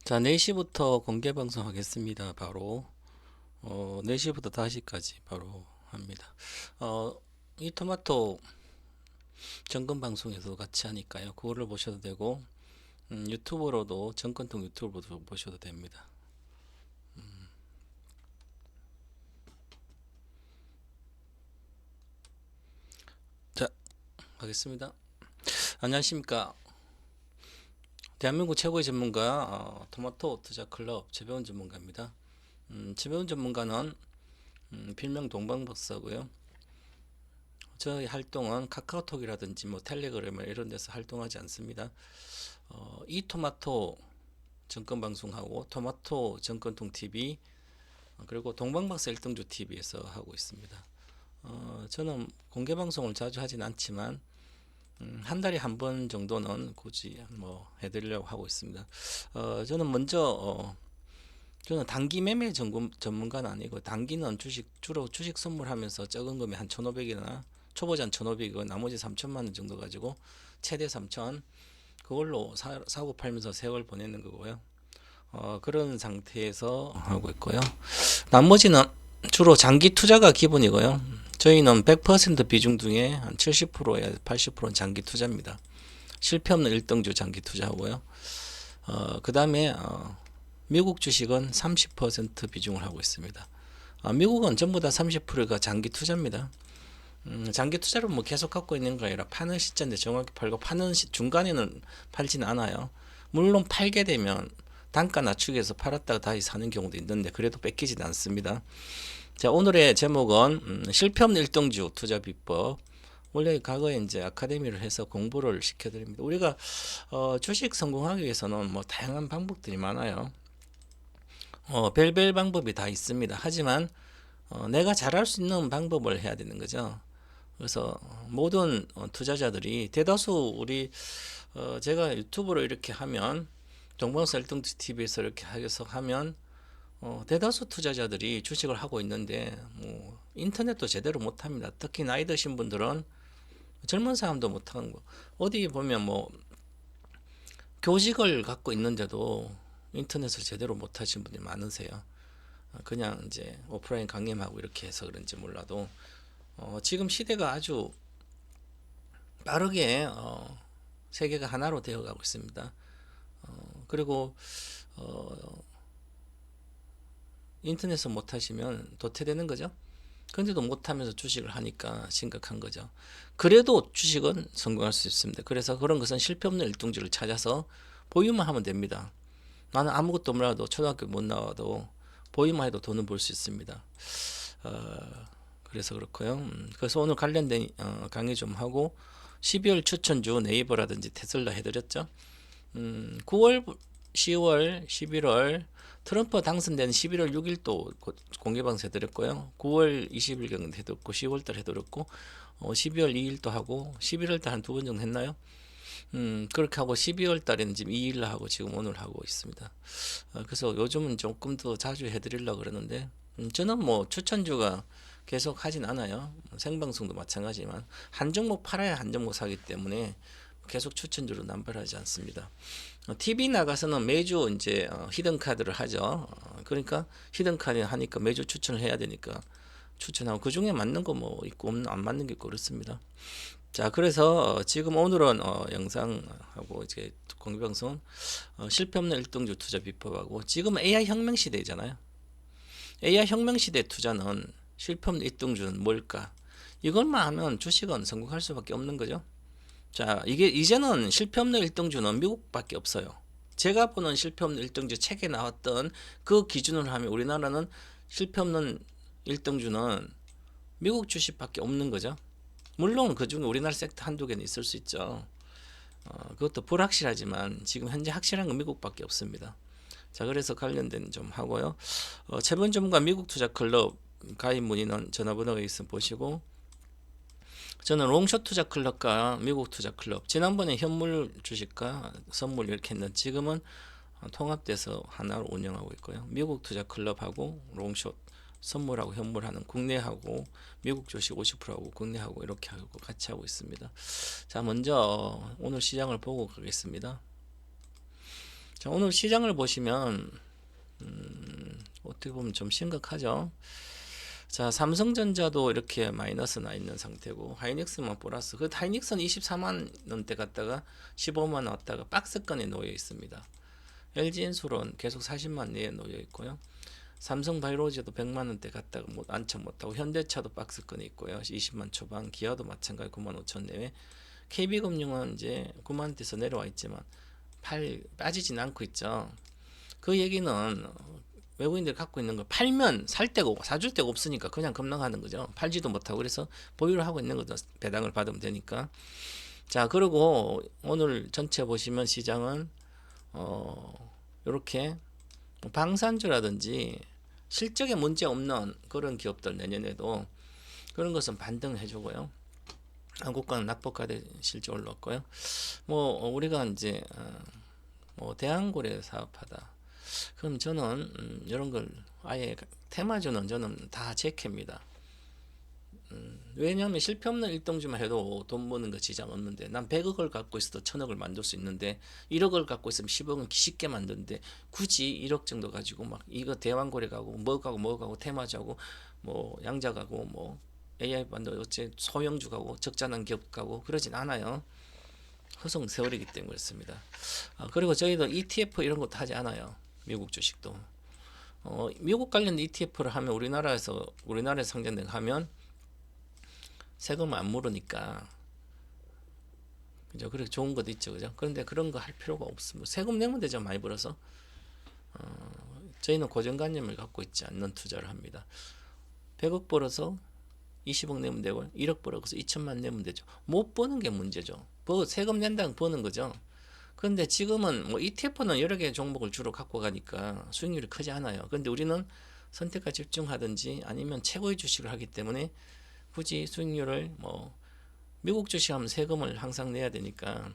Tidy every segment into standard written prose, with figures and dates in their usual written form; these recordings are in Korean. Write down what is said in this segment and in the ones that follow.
자, 4시부터 공개 방송하겠습니다. 바로 4시부터 5시까지 바로 합니다. 어, 이 토마토 점검 방송에서 같이 하니까요. 그거를 보셔도 되고 유튜브로도 정권통 유튜브로도 보셔도 됩니다. 자, 가겠습니다. 안녕하십니까? 대한민국 최고의 전문가 토마토 투자 클럽 최배운 전문가입니다. 최배운 전문가는 필명 동방박사고요. 저희 활동은 카카오톡이라든지 뭐 텔레그램 이런 데서 활동하지 않습니다. 이 토마토 정권 방송하고 토마토 정권통 TV 그리고 동방박사 일등주 TV에서 하고 있습니다. 저는 공개 방송을 자주 하진 않지만 한 달에 한 번 정도는 굳이 뭐 해드리려고 하고 있습니다. 저는 먼저 저는 단기 매매 전문가는 아니고 단기는 주로 주식 선물하면서 적은 금액 한 1,500이나 초보자 1,500이고 나머지 3천만 원 정도 가지고 최대 3천 그걸로 사고 팔면서 세월 보내는 거고요. 그런 상태에서 하고 있고요. 나머지는 주로 장기 투자가 기본이고요. 저희는 100% 비중 중에 한 70%에 80%는 장기 투자입니다. 실패 없는 1등주 장기 투자하고요. 그 다음에 미국 주식은 30% 비중을 하고 있습니다. 미국은 전부 다 30%가 장기 투자입니다. 장기 투자를 뭐 계속 갖고 있는 거 아니라 파는 시점인데 정확히 팔고 파는 중간에는 팔지는 않아요. 물론 팔게 되면 단가 낮추기 위해서 팔았다가 다시 사는 경우도 있는데 그래도 뺏기지는 않습니다. 자, 오늘의 제목은 실패 없는 일등주 투자 비법. 원래 과거에 이제 아카데미를 해서 공부를 시켜드립니다. 우리가 주식 성공하기 위해서는 뭐 다양한 방법들이 많아요. 별별 방법이 다 있습니다. 하지만 내가 잘할 수 있는 방법을 해야 되는 거죠. 그래서 모든 투자자들이 대다수 우리 제가 유튜브로 이렇게 하면 정보사 1등주 TV에서 이렇게 해서 하면 대다수 투자자들이 주식을 하고 있는데 뭐 인터넷도 제대로 못합니다. 특히 나이 드신 분들은 젊은 사람도 못하는 거 어디 보면 뭐 교직을 갖고 있는데도 인터넷을 제대로 못하신 분이 많으세요. 그냥 이제 오프라인 강림하고 이렇게 해서 그런지 몰라도 지금 시대가 아주 빠르게 세계가 하나로 되어가고 있습니다. 그리고 인터넷을 못하시면 도태되는 거죠. 근데도 못하면서 주식을 하니까 심각한 거죠. 그래도 주식은 성공할 수 있습니다. 그래서 그런 것은 실패 없는 일등주를 찾아서 보유만 하면 됩니다. 나는 아무것도 몰라도 초등학교 못 나와도 보유만 해도 돈을 벌 수 있습니다. 그래서 그렇고요. 그래서 오늘 관련된 강의 좀 하고 12월 추천주 네이버라든지 테슬라 해드렸죠. 9월, 10월, 11월 트럼프 당선된 11월 6일도 공개방송 해드렸고요. 9월 20일경 해드렸고 10월달 해드렸고 12월 2일도 하고 11월달 한 두 번 정도 했나요? 그렇게 하고 12월 달에는 지금 2일 하고 지금 오늘 하고 있습니다. 그래서 요즘은 조금 더 자주 해드리려고 그러는데 저는 뭐 추천주가 계속 하진 않아요. 생방송도 마찬가지지만 한 종목 팔아야 한 종목 사기 때문에 계속 추천주로 남발하지 않습니다. TV 나가서는 매주 이제 히든 카드를 하죠. 그러니까 히든 카드 하니까 매주 추천을 해야 되니까 추천하고 그 중에 맞는 거 뭐 있고 안 맞는 게 있고 그렇습니다. 자, 그래서 지금 오늘은 영상하고 이제 공개방송 실패 없는 일등주 투자 비법하고 지금 AI 혁명 시대잖아요. AI 혁명 시대 투자는 실패 없는 일등주는 뭘까? 이것만 하면 주식은 성공할 수밖에 없는 거죠. 자, 이게 이제는 실패 없는 일등주는 미국밖에 없어요. 제가 보는 실패 없는 일등주 책에 나왔던 그 기준을 하면 우리나라는 실패 없는 일등주는 미국 주식밖에 없는 거죠. 물론 그 중에 우리나라 섹터 한두 개는 있을 수 있죠. 그것도 불확실하지만 지금 현재 확실한 건 미국밖에 없습니다. 자, 그래서 관련된 좀 하고요. 최본 전문가 미국 투자 클럽 가입 문의는 전화번호가 있으면 보시고 저는 롱숏 투자 클럽과 미국 투자 클럽 지난번에 현물 주식과 선물 이렇게 했는데 지금은 통합돼서 하나로 운영하고 있고요. 미국 투자 클럽하고 롱숏 선물하고 현물하는 국내하고 미국 주식 50%하고 국내하고 이렇게 하고 같이 하고 있습니다. 자, 먼저 오늘 시장을 보고 가겠습니다. 자, 오늘 시장을 보시면 어떻게 보면 좀 심각하죠. 자, 삼성전자도 이렇게 마이너스 나 있는 상태고 하이닉스만 플러스. 그 하이닉스는 24만 원대 갔다가 15만 원 왔다가 박스권에 놓여 있습니다. LG엔솔은 계속 40만 내에 놓여 있고요. 삼성바이오로직도 100만 원대 갔다가 안착 못하고 현대차도 박스권에 있고요. 20만 초반, 기아도 마찬가지 9만 5천 내외. KB금융은 이제 9만 원대에서 내려와 있지만 빠지진 않고 있죠. 그 얘기는 외국인들이 갖고 있는 걸 팔면 살 데가 사줄 데가 없으니까 그냥 급락하는 거죠. 팔지도 못하고. 그래서 보유를 하고 있는 거죠. 배당을 받으면 되니까. 자, 그리고 오늘 전체 보시면 시장은 이렇게 방산주라든지 실적에 문제 없는 그런 기업들 내년에도 그런 것은 반등해 주고요. 한국과는 낙폭과대 실적 올랐고요. 뭐 우리가 이제 뭐 대한고래 사업하다. 그럼 저는 이런 걸 아예 테마주는 저는 다 제캐입니다. 왜냐하면 실패 없는 일동주만 해도 돈 버는 거 지장 없는데, 난 100억을 갖고 있어도 1000억을 만들 수 있는데 1억을 갖고 있으면 10억은 쉽게 만드는데 굳이 1억 정도 가지고 막 이거 대왕고래 가고 뭐 가고 테마주하고 뭐 양자 가고 뭐 AI 반도 어째 소형주 가고 적자난 기업 가고 그러진 않아요. 허송 세월이기 때문에 그렇습니다. 그리고 저희도 ETF 이런 것도 하지 않아요. 미국 주식도. 미국 관련 ETF를 하면 우리나라에서 상장된 거 하면 세금 안 물으니까, 그죠? 그렇게 좋은 것도 있죠, 그죠? 그런데 그런 거 할 필요가 없습니다. 세금 내면 되죠, 많이 벌어서. 저희는 고정관념을 갖고 있지 않는 투자를 합니다. 100억 벌어서 20억 내면 되고 1억 벌어서 2천만 내면 되죠. 못 버는 게 문제죠. 세금 낸다는 버는 거죠. 그런데 지금은 뭐 ETF는 여러 개의 종목을 주로 갖고 가니까 수익률이 크지 않아요. 그런데 우리는 선택과 집중하든지 아니면 최고의 주식을 하기 때문에 굳이 수익률을 뭐 미국 주식하면 세금을 항상 내야 되니까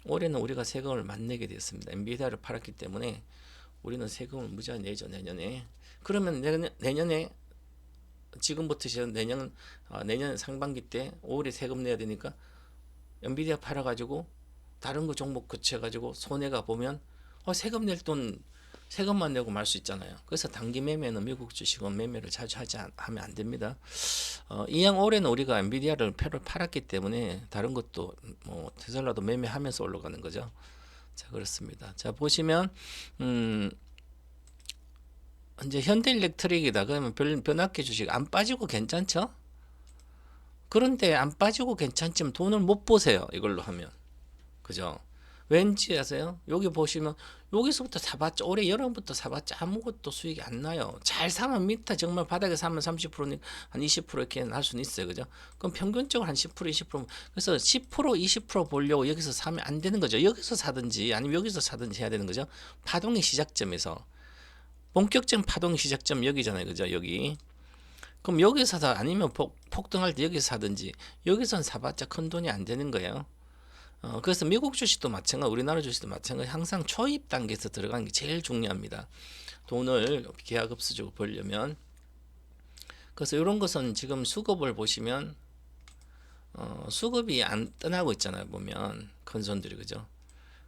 올해는 우리가 세금을 만 내게 됐습니다. 엔비디아를 팔았기 때문에 우리는 세금을 무지하게 내죠, 내년에. 그러면 내년에 지금부터 시작 내년 상반기 때 5월에 세금 내야 되니까 엔비디아 팔아가지고 다른 거 종목 거쳐가지고 손해가 보면 세금 낼 돈 세금만 내고 말 수 있잖아요. 그래서 단기 매매는 미국 주식은 매매를 자주 하면 안 됩니다. 이왕 올해는 우리가 엔비디아를 표를 팔았기 때문에 다른 것도 뭐 테슬라도 매매하면서 올라가는 거죠. 자, 그렇습니다. 자, 보시면 이제 현대일렉트릭이다. 그러면 변압기 주식 안 빠지고 괜찮죠? 그런데 안 빠지고 괜찮지만 돈을 못 보세요. 이걸로 하면. 그죠? 왠지 아세요? 여기 보시면 여기서부터 사봤자 올해 여름부터 사봤자 아무것도 수익이 안 나요. 잘 사면 밑에 정말 바닥에 사면 30%한 20% 이렇게 할 수는 있어요. 그죠? 그럼 평균적으로 한 10% 20% 그래서 10% 20% 보려고 여기서 사면 안 되는 거죠. 여기서 사든지 아니면 여기서 사든지 해야 되는 거죠. 파동의 시작점에서. 본격적인 파동의 시작점 여기잖아요. 그죠? 여기. 그럼 여기서 사 아니면 폭등할 때 여기서 사든지 여기선 사봤자 큰 돈이 안 되는 거예요. 그래서 미국 주식도 마찬가지, 우리나라 주식도 마찬가지. 항상 초입 단계에서 들어가는 게 제일 중요합니다. 돈을 기하급수적으로 벌려면. 그래서 이런 것은 지금 수급을 보시면 수급이 안 떠나고 있잖아요. 보면 큰 손들이, 그죠?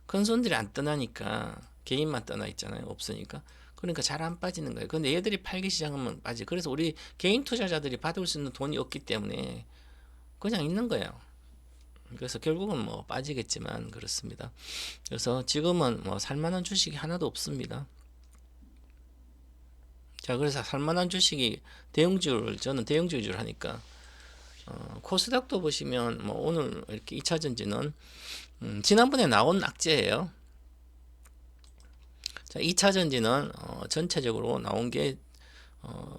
큰 손들이 안 떠나니까 개인만 떠나 있잖아요. 없으니까. 그러니까 잘 안 빠지는 거예요. 근데 얘들이 팔기 시작하면 빠지. 그래서 우리 개인 투자자들이 받을 수 있는 돈이 없기 때문에 그냥 있는 거예요. 그래서 결국은 뭐 빠지겠지만 그렇습니다. 그래서 지금은 뭐 살만한 주식이 하나도 없습니다. 자, 그래서 살만한 주식이 저는 대형주 위주로 하니까 코스닥도 보시면 뭐 오늘 이렇게 2차 전지는 지난번에 나온 악재예요. 자, 2차 전지는 전체적으로 나온 게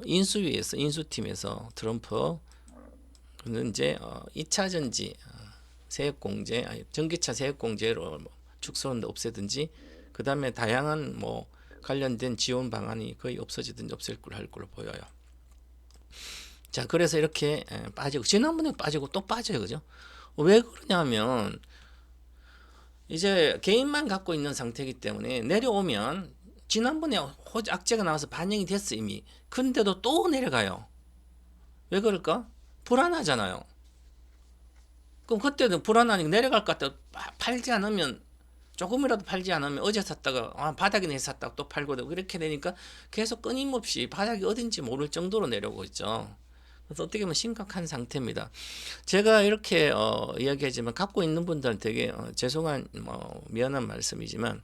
인수팀에서 트럼프 는 이제 2차 전지 세액공제, 전기차 세액공제로 축소하는데 없애든지, 그 다음에 다양한 뭐 관련된 지원 방안이 거의 없어지든지 없앨 걸 할 걸로 보여요. 자, 그래서 이렇게 빠지고 지난번에 빠지고 또 빠져요, 그죠? 왜 그러냐면 이제 개인만 갖고 있는 상태이기 때문에 내려오면 지난번에 악재가 나와서 반영이 됐어 이미. 근데도 또 내려가요. 왜 그럴까? 불안하잖아요. 그럼 그때는 불안하니까 내려갈 것 같다 팔지 않으면 조금이라도 팔지 않으면 어제 샀다가 바닥에 내서 샀다가 또 팔고 되고 이렇게 되니까 계속 끊임없이 바닥이 어딘지 모를 정도로 내려오고 있죠. 그래서 어떻게 보면 심각한 상태입니다. 제가 이렇게 이야기하지만 갖고 있는 분들은 되게 죄송한 미안한 말씀이지만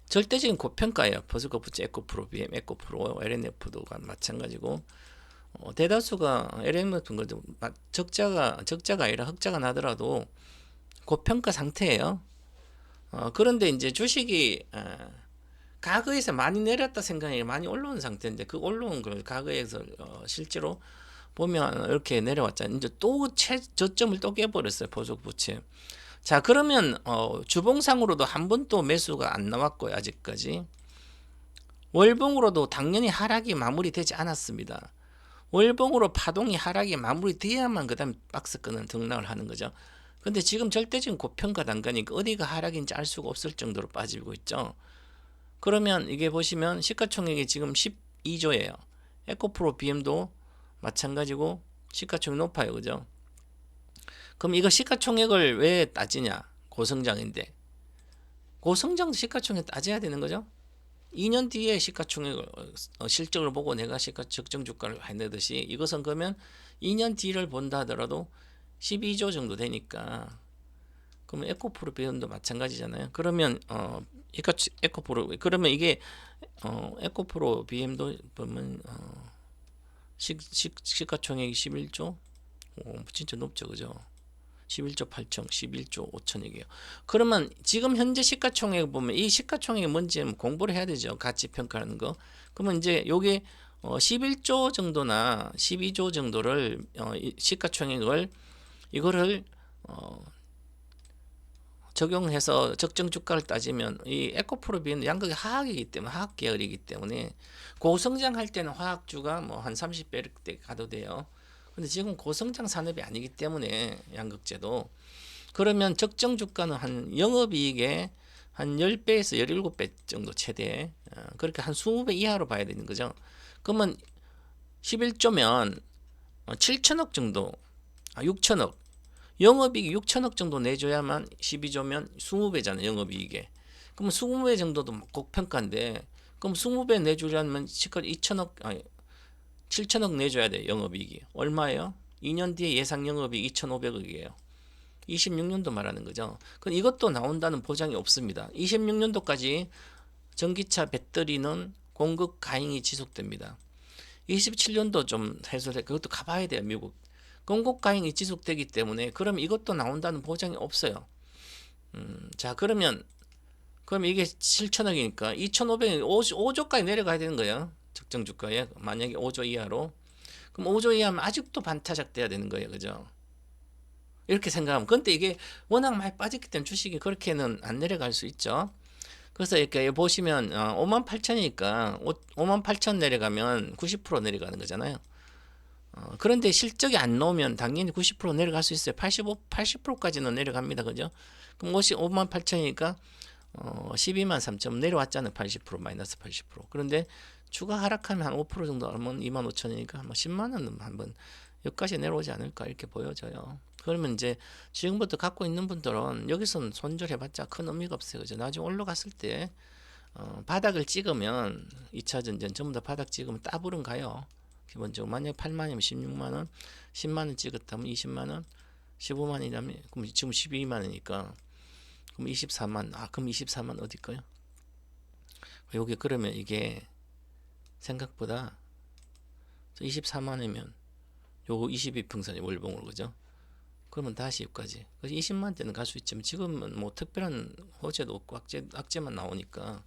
절대적인 고평가예요. 버스커프츠, 에코프로, BM, 에코프로, LNF도 마찬가지고 대다수가 LNF 같은 것도 적자가 아니라 흑자가 나더라도 고평가 상태예요. 그런데 이제 주식이 과거에서 많이 내렸다 생각이 많이 올라온 상태인데 그 올라온 걸 과거에서 실제로 보면 이렇게 내려왔잖아요. 이제 또 저점을 또 깨버렸어요. 보석부채. 자, 그러면 주봉상으로도 한 번도 매수가 안 나왔고요. 아직까지. 월봉으로도 당연히 하락이 마무리되지 않았습니다. 월봉으로 파동이 하락이 마무리돼야만 그 다음 박스권을 등락을 하는 거죠. 근데 지금 절대적인 고평가 단가니까 어디가 하락인지 알 수가 없을 정도로 빠지고 있죠. 그러면 이게 보시면 시가총액이 지금 12조예요. 에코프로 BM도 마찬가지고 시가총액 높아요. 그죠? 그럼 이거 시가총액을 왜 따지냐? 고성장인데. 고성장도 시가총액 따져야 되는 거죠? 2년 뒤에 시가총액을 실적을 보고 내가 시가 적정 주가를 해내듯이 이것은 그러면 2년 뒤를 본다 하더라도 12조 정도 되니까 그러면 에코프로 비용도 마찬가지잖아요. 그러면 에코프로 그러면 이게 에코프로 BM도 보면 시가총액이 11조 진짜 높죠, 그죠? 11조 8천, 11조 5천억이에요. 그러면 지금 현재 시가총액 보면 이 시가총액이 뭔지 공부를 해야 되죠. 가치 평가하는 거. 그러면 이제 요게 11조 정도나 12조 정도를 시가총액을 이거를 적용해서 적정 주가를 따지면 이 에코프로비는 양극이 화학이기 때문에 화학 계열이기 때문에 고성장할 때는 화학주가 뭐 한 30배 이렇게 가도 돼요. 근데 지금 고성장 산업이 아니기 때문에 양극재도 그러면 적정 주가는 한 영업이익의 한 10배에서 17배 정도 최대 그렇게 한 20배 이하로 봐야 되는 거죠. 그러면 11조면 7천억 정도 6천억 영업이익 6천억 정도 내줘야만 12조면 20배잖아요. 영업이익에. 그럼 20배 정도도 고평가인데 그럼 20배 내주려면 시가를 2천억 아니 7천억 내줘야 돼요. 영업이익이. 얼마예요? 2년 뒤에 예상 영업이익 2,500억이에요. 26년도 말하는 거죠. 그럼 이것도 나온다는 보장이 없습니다. 26년도까지 전기차 배터리는 공급 가잉이 지속됩니다. 27년도 좀 해소돼. 그것도 가봐야 돼요. 미국. 공급 가잉이 지속되기 때문에 그럼 이것도 나온다는 보장이 없어요. 자 그러면 그럼 이게 7천억이니까 2,500억 5조까지 내려가야 되는 거예요. 적정 주가에 만약에 5조 이하로 그럼 5조 이하면 아직도 반타작 돼야 되는 거예요. 그죠? 이렇게 생각하면 근데 이게 워낙 많이 빠졌기 때문에 주식이 그렇게는 안 내려갈 수 있죠. 그래서 이렇게 보시면 58,000이니까 58,000 내려가면 90% 내려가는 거잖아요. 그런데 실적이 안 나오면 당연히 90% 내려갈 수 있어요. 80%까지는 내려갑니다. 그죠? 그럼 58,000이니까 12만 3천 내려왔잖아요. 80% 마이너스 80%. 그런데 주가 하락하면 한 5% 정도 하면 2만 5천이니까 한 10만 원은 한번 여기까지 내려오지 않을까 이렇게 보여져요. 그러면 이제 지금부터 갖고 있는 분들은 여기서는 손절해봤자 큰 의미가 없어요. 그죠? 나중에 올라갔을 때 바닥을 찍으면 2차 전전 전부 다 바닥 찍으면 따블은 가요. 기본적으로 만약에 8만이면 16만원 10만원 찍었다면 20만원 15만이라면 그럼 지금 12만원이니까 그럼 24만 그럼 24만 어딜까요? 여기 그러면 이게 생각보다 24만이면 요거 22평선이 월봉으로 그죠? 그러면 다시 여기까지 20만 대는 갈 수 있지만 지금은 뭐 특별한 호재도 없고 악재만 나오니까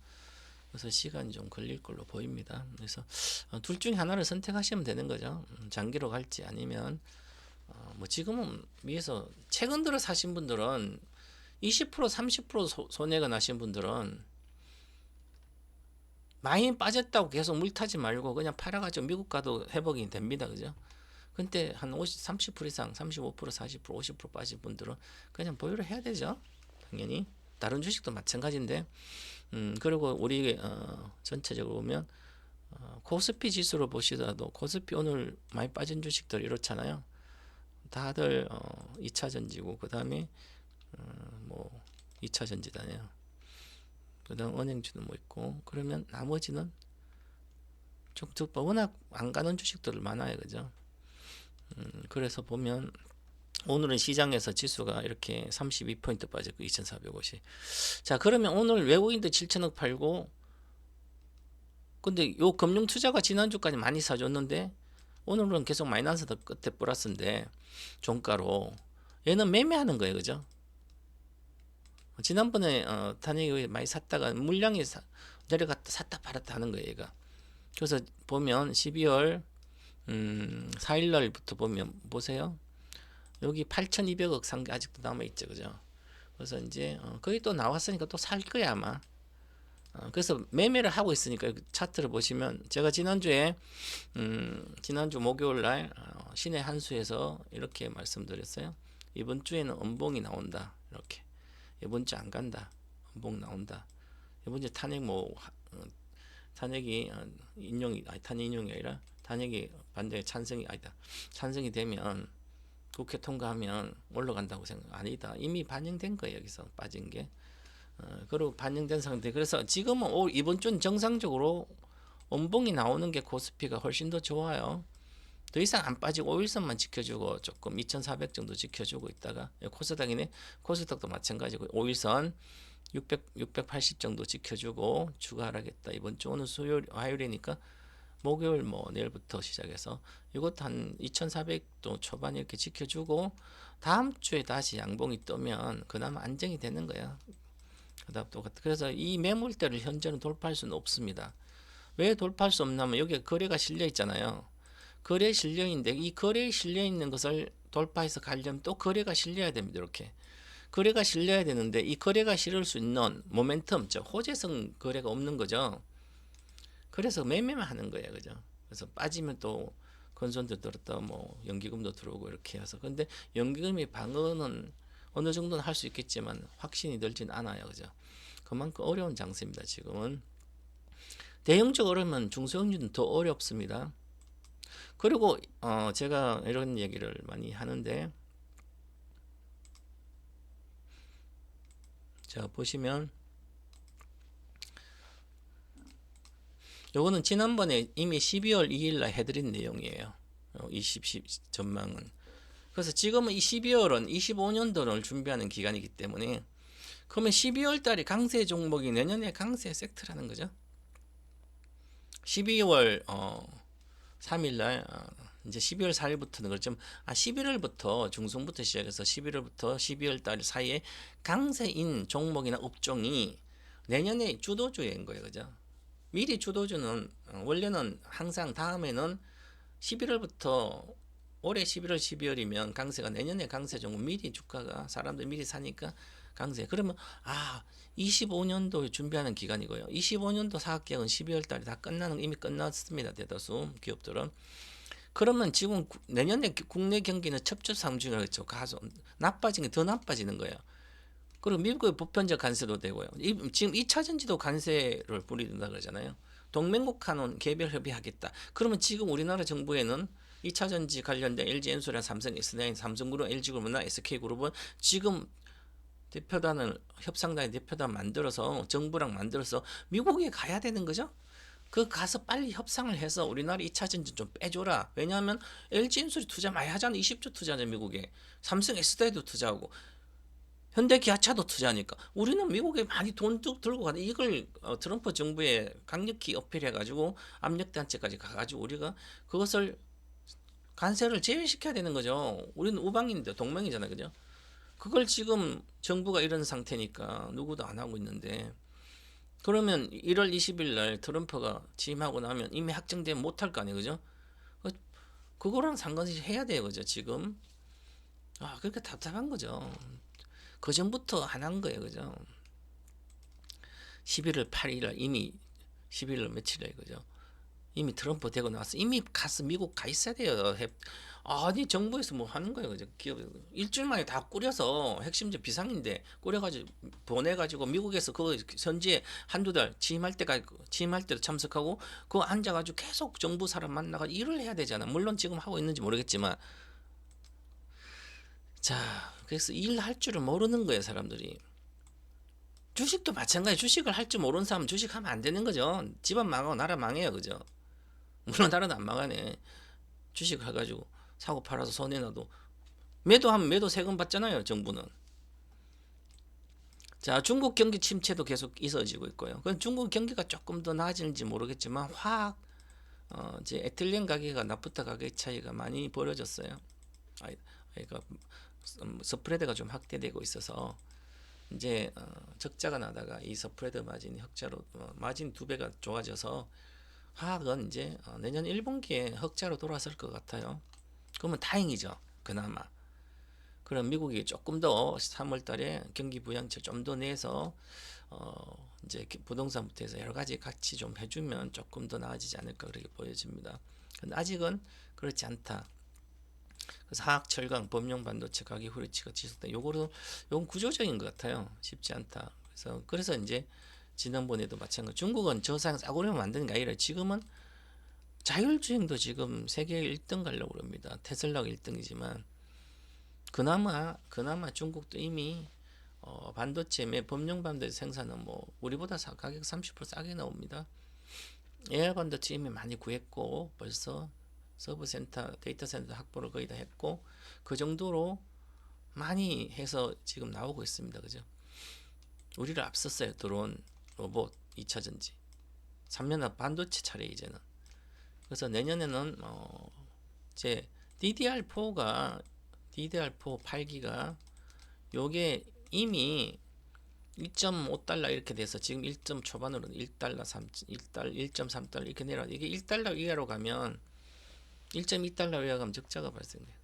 그래서 시간이 좀 걸릴 걸로 보입니다. 그래서 둘 중에 하나를 선택하시면 되는 거죠. 장기로 갈지 아니면 뭐 지금은 위에서 최근 들어 사신 분들은 20% 30% 손해가 나신 분들은 많이 빠졌다고 계속 물 타지 말고 그냥 팔아가지고 미국 가도 회복이 됩니다. 그죠? 근데 한 30% 이상 35% 40% 50% 빠진 분들은 그냥 보유를 해야 되죠. 당연히 다른 주식도 마찬가지인데 그리고 우리 전체적으로 보면 코스피 지수로 보시더라도 코스피 오늘 많이 빠진 주식들 이렇잖아요. 다들 2차 전지고 그 다음에 뭐 2차 전지단이에요. 그다음 은행주는 뭐 있고, 그러면 나머지는 쭉쭉 워낙 안 가는 주식들 많아요, 그죠? 그래서 보면 오늘은 시장에서 지수가 이렇게 32포인트 빠졌고 2,450. 자, 그러면 오늘 외국인들 7천억 팔고, 근데 요 금융 투자가 지난주까지 많이 사줬는데 오늘은 계속 마이너스다, 끝에 플러스인데 종가로 얘는 매매하는 거예요, 그죠? 지난번에 단익이 많이 샀다가 물량이 내려갔다 샀다 팔았다 하는 거예요, 얘가. 그래서 보면 12월 4일날부터 보면 보세요. 여기 8,200억 산 게 아직도 남아 있죠, 그죠? 그래서 이제 거기 또 나왔으니까 또 살 거야 아마. 그래서 매매를 하고 있으니까 차트를 보시면 제가 지난주 목요일 날 신의 한수에서 이렇게 말씀드렸어요. 이번 주에는 음봉이 나온다. 이렇게. 이번 주 안 간다. 음봉 나온다. 이번 주 탄핵이 탄핵 인용이 아니라 탄핵이 반대 찬성이 아니다. 찬성이 되면 국회 통과하면 올라간다고 생각. 아니다. 이미 반영된 거예요. 여기서 빠진 게. 그리고 반영된 상태. 그래서 지금은 이번 주는 정상적으로 음봉이 나오는 게 코스피가 훨씬 더 좋아요. 더 이상 안 빠지고 5일선만 지켜주고 조금 2,400 정도 지켜주고 있다가 코스닥도 마찬가지고 5일선 680 정도 지켜주고 추가 하락했다. 이번 주 오늘 수요일 화요일이니까 목요일 내일부터 시작해서 이것도 한 2,400도 초반 이렇게 지켜주고 다음 주에 다시 양봉이 뜨면 그나마 안정이 되는 거야. 그다음 또 그래서 이 매물대를 현재는 돌파할 수는 없습니다. 왜 돌파할 수 없냐면 여기에 거래가 실려 있잖아요. 거래에 실려 있는데 이 거래에 실려 있는 것을 돌파해서 가려면 또 거래가 실려야 됩니다. 이렇게 거래가 실려야 되는데 이 거래가 실을 수 있는 모멘텀, 호재성 거래가 없는 거죠. 그래서 매매만 하는 거예요, 그죠? 그래서 빠지면 또 건선도 들었다, 연기금도 들어오고 이렇게 해서 근데 연기금이 방어는 어느 정도는 할 수 있겠지만 확신이 들진 않아요, 그죠? 그만큼 어려운 장세입니다. 지금은 대형적 어려우면 중소형주는 더 어렵습니다. 그리고 제가 이런 얘기를 많이 하는데 자 보시면 요거는 지난번에 이미 12월 2일날 해드린 내용이에요. 20 전망은. 그래서 지금은 이 12월은 25년도를 준비하는 기간이기 때문에 그러면 12월 달이 강세 종목이 내년에 강세 섹터라는 거죠. 12월 3일날 이제 12월 4일부터는 그렇죠. 11월부터 중순부터 시작해서 11월부터 12월 달 사이에 강세인 종목이나 업종이 내년에 주도주인 거예요, 그죠? 미리 주도주는 원래는 항상 다음에는 11월부터 올해 11월, 12월이면 강세가 내년에 강세 종목 미리 주가가 사람들 미리 사니까 강세. 그러면 25년도 준비하는 기간이고요. 25년도 사학기획은 12월 달에 다 이미 끝났습니다. 대다수 기업들은. 그러면 지금 내년에 국내 경기는 첩첩산중이라고 했죠. 가서 나빠지는 게 더 나빠지는 거예요. 그리고 미국의 보편적 관세도 되고요. 지금 2차 전지도 관세를 부린다 그러잖아요. 동맹국 간은 개별 협의하겠다. 그러면 지금 우리나라 정부에는 2차 전지 관련된 LG엔솔이나 삼성 S라인, 삼성그룹, LG그룹이나 SK그룹은 지금 협상단의 대표단 만들어서 정부랑 만들어서 미국에 가야 되는 거죠. 그 가서 빨리 협상을 해서 우리나라 2차 전지 좀 빼줘라. 왜냐하면 LG엔솔이 투자 많이 하잖아. 20조 투자하잖아 미국에. 삼성 S다이도 투자하고 현대 기아차도 투자하니까 우리는 미국에 많이 돈 들고 가는 이걸 트럼프 정부에 강력히 어필해가지고 압력단체까지 가가지고 우리가 그것을 관세를 제외시켜야 되는 거죠. 우리는 우방인데 동맹이잖아요, 그죠? 그걸 지금 정부가 이런 상태니까 누구도 안 하고 있는데 그러면 1월 20일 날 트럼프가 취임하고 나면 이미 확정되면 못할 거 아니에요, 그죠? 그거랑 상관없이 해야 돼요, 그죠? 지금 그러니까 답답한 거죠. 그 전부터 안 한 거예요, 그죠? 11월 8일 이미 11월 며칠이에요, 그죠? 이미 트럼프 되고 나서 이미 가서 미국 가 있어야 돼요. 아니 정부에서 뭐 하는 거예요, 그죠? 기업 일주일 만에 다 꾸려서 핵심적 비상인데 꾸려가지고 보내가지고 미국에서 그 현지에 한두 달 취임할 때도 참석하고 그거 앉아가지고 계속 정부 사람 만나가 일을 해야 되잖아. 물론 지금 하고 있는지 모르겠지만 자 그래서 일할 줄을 모르는 거예요, 사람들이. 주식도 마찬가지. 주식을 할 줄 모르는 사람은 주식하면 안 되는 거죠. 집안 망하고 나라 망해요, 그죠? 물론 나라도 안 망하네. 주식 해가지고 사고 팔아서 손해나도 매도하면 매도 세금 받잖아요, 정부는. 자, 중국 경기 침체도 계속 있어지고 있고요. 그건 중국 경기가 조금 더 나아지는지 모르겠지만 화학 이제 에틸렌 가격과 나프타 가격 차이가 많이 벌어졌어요. 그러니까 스프레드가 좀 확대되고 있어서 이제 적자가 나다가 이 스프레드 마진이 흑자로 마진 2배가 좋아져서 화학은 이제 내년 1분기에 흑자로 돌아설 것 같아요. 그러면 다행이죠. 그나마. 그럼 미국이 조금 더 3월 달에 경기 부양책 좀 더 내서 이제 부동산부터 해서 여러 가지 같이 좀 해주면 조금 더 나아지지 않을까 그렇게 보여집니다. 근데 아직은 그렇지 않다. 그래서 화학, 철강, 범용 반도체 가격 후레치가 지속돼. 요거는 구조적인 것 같아요. 쉽지 않다. 그래서 이제 지난번에도 마찬가지. 중국은 저상 싸구려 만드는 게 아니라 지금은 자율주행도 지금 세계 1등 가려고 그럽니다. 테슬라가 1등이지만 그나마 중국도 이미 반도체 범용 반도체 생산은 뭐 우리보다 가격 30% 싸게 나옵니다. AI 반도체 이미 많이 구했고 벌써 서브 센터, 데이터 센터 확보를 거의 다 했고 그 정도로 많이 해서 지금 나오고 있습니다. 그죠? 우리를 앞섰어요. 드론, 로봇, 2차 전지. 3년 반도체 차례 이제는. 그래서 내년에는 이제 DDR4 8기가 요게 이미 1.5달러 이렇게 돼서 지금 1점 초반으로는 1달러, 1.3달러 이렇게 내려. 이게 1달러 이하로 가면 1.2달러 이하 가면 적자가 발생돼요.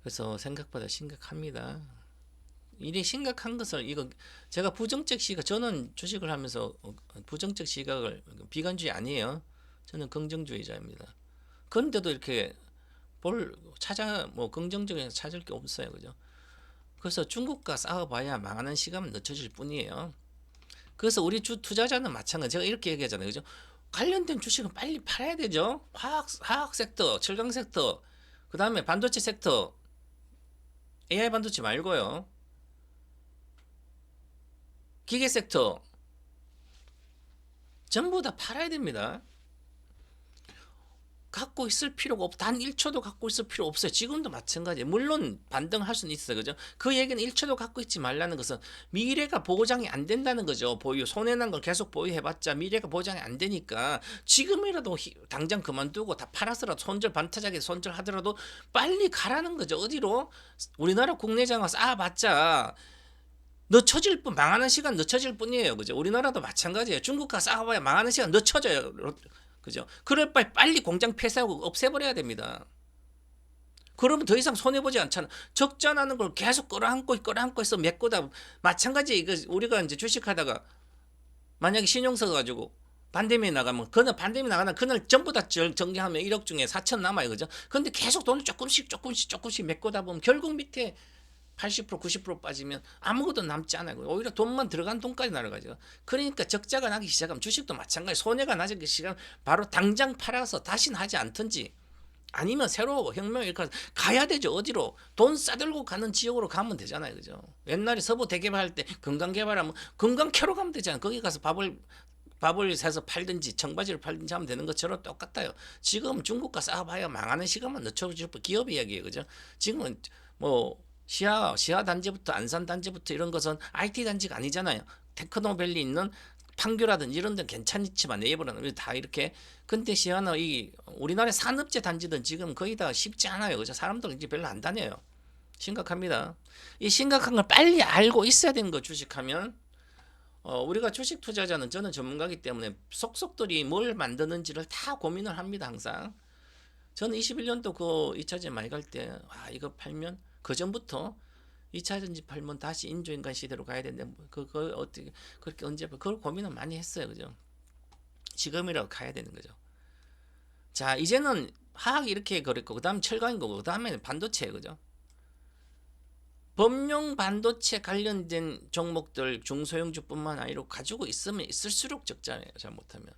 그래서 생각보다 심각합니다. 이래 심각한 것을 이거 제가 부정적 시각 저는 주식을 하면서 부정적 시각을 비관주의 아니에요. 저는 긍정주의자입니다. 그런데도 이렇게 긍정적인 찾을 게 없어요, 그죠? 그래서 중국과 싸워봐야 망하는 시간은 늦춰질 뿐이에요. 그래서 우리 투자자는 마찬가지. 제가 이렇게 얘기하잖아요, 그죠? 관련된 주식은 빨리 팔아야 되죠. 화학 섹터, 철강 섹터, 그 다음에 반도체 섹터, AI 반도체 말고요. 기계 섹터 전부 다 팔아야 됩니다. 갖고 있을 필요가 없. 단 1초도 갖고 있을 필요 없어요. 지금도 마찬가지예요. 물론 반등할 수는 있어요. 그죠? 그 얘기는 1초도 갖고 있지 말라는 것은 미래가 보장이 안 된다는 거죠. 손해난 걸 계속 보유해봤자 미래가 보장이 안 되니까 지금이라도 당장 그만두고 다 팔아서라도 반타작에 손절하더라도 빨리 가라는 거죠. 어디로? 우리나라 국내 장화 쌓아봤자 늦춰질 뿐, 망하는 시간 늦춰질 뿐이에요. 그죠? 우리나라도 마찬가지예요. 중국과 싸워봐야 망하는 시간 늦춰져요. 그죠? 그럴 바에 빨리 공장 폐쇄하고 없애버려야 됩니다. 그러면 더 이상 손해보지 않잖아. 적자 나는 걸 계속 끌어안고 있어 메꾸다. 마찬가지 이거 우리가 이제 주식하다가 만약에 신용서 가지고 반대미에 나가면 반대미 나가는 그날 전부 다 정리하면 1억 중에 4천 남아요. 그죠? 근데 계속 돈을 조금씩 메꾸다 보면 결국 밑에 80% 90% 빠지면 아무것도 남지 않아요. 오히려 돈만 들어간 돈까지 날아가죠. 그러니까 적자가 나기 시작하면 주식도 마찬가지. 손해가 나기 시작하면 바로 당장 팔아서 다시는 하지 않든지 아니면 새로 혁명을 가야 되죠. 어디로? 돈 싸들고 가는 지역으로 가면 되잖아요. 그죠? 옛날에 서부 대개발할 때 건강 개발하면 건강 캐로 가면 되잖아요. 거기 가서 밥을 사서 팔든지 청바지를 팔든지 하면 되는 것처럼 똑같아요. 지금 중국과 싸워봐야 망하는 시간만 늦춰질 뿐. 기업 이야기예요. 그죠? 지금은 뭐 시아 단지부터 안산 단지부터 이런 것은 IT 단지가 아니잖아요. 테크노밸리 있는 판교라든지 이런 데는 괜찮지만 네이버는 다 이렇게. 근데 시아나 이 우리나라 산업재 단지든 지금 거의 다 쉽지 않아요. 그죠? 사람들 이제 별로 안 다녀요. 심각합니다. 이 심각한 걸 빨리 알고 있어야 되는 거 주식하면 우리가 주식 투자자는 저는 전문가이기 때문에 속속들이 뭘 만드는지를 다 고민을 합니다. 항상. 저는 21년도 그 2차전 많이 갈 때 이거 팔면 그 전부터 2차 전지 팔면 다시 인조인간 시대로 가야 되는데 그걸 어떻게 그렇게 언제 그걸 고민을 많이 했어요. 그죠? 지금이라도 가야 되는 거죠. 자, 이제는 화학이 이렇게 그랬고 그다음 철강인 거고 그다음에 반도체 그죠? 범용 반도체 관련된 종목들 중소형주뿐만 아니라 가지고 있으면 있을수록 적잖아요. 잘못하면.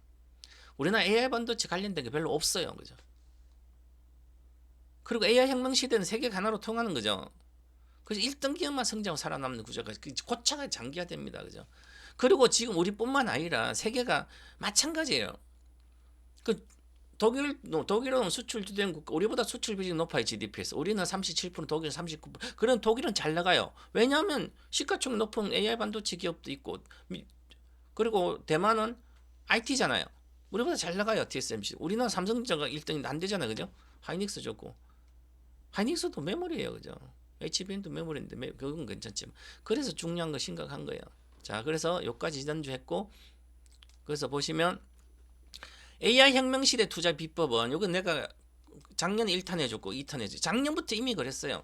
우리나라 AI 반도체 관련된 게 별로 없어요. 그죠? 그리고 AI 혁명 시대는 세계 하나로 통하는 거죠. 그래서 1등 기업만 성장하고 살아남는 구조가 고차가 장기화됩니다. 그죠? 그리고 지금 우리뿐만 아니라 세계가 마찬가지예요. 그 독일은 수출 주된 국가, 우리보다 수출 비중이 높아요. GDP에서. 우리는 37%, 독일은 39%. 그런 독일은 잘 나가요. 왜냐하면 시가총액 높은 AI 반도체 기업도 있고, 그리고 대만은 IT잖아요. 우리보다 잘 나가요. TSMC. 우리나라 삼성전자가 1등이 안 되잖아요. 그죠? 하이닉스 좋고. 하이닉스도 메모리예요. 그죠? HBM도 메모리인데 그건 괜찮지만. 그래서 중요한 거 심각한 거예요. 자, 그래서 여기까지 전주했고, 그래서 보시면 AI 혁명 시대 투자 비법은 이건 내가 작년에 1탄 해줬고 2탄 해줬고 작년부터 이미 그랬어요.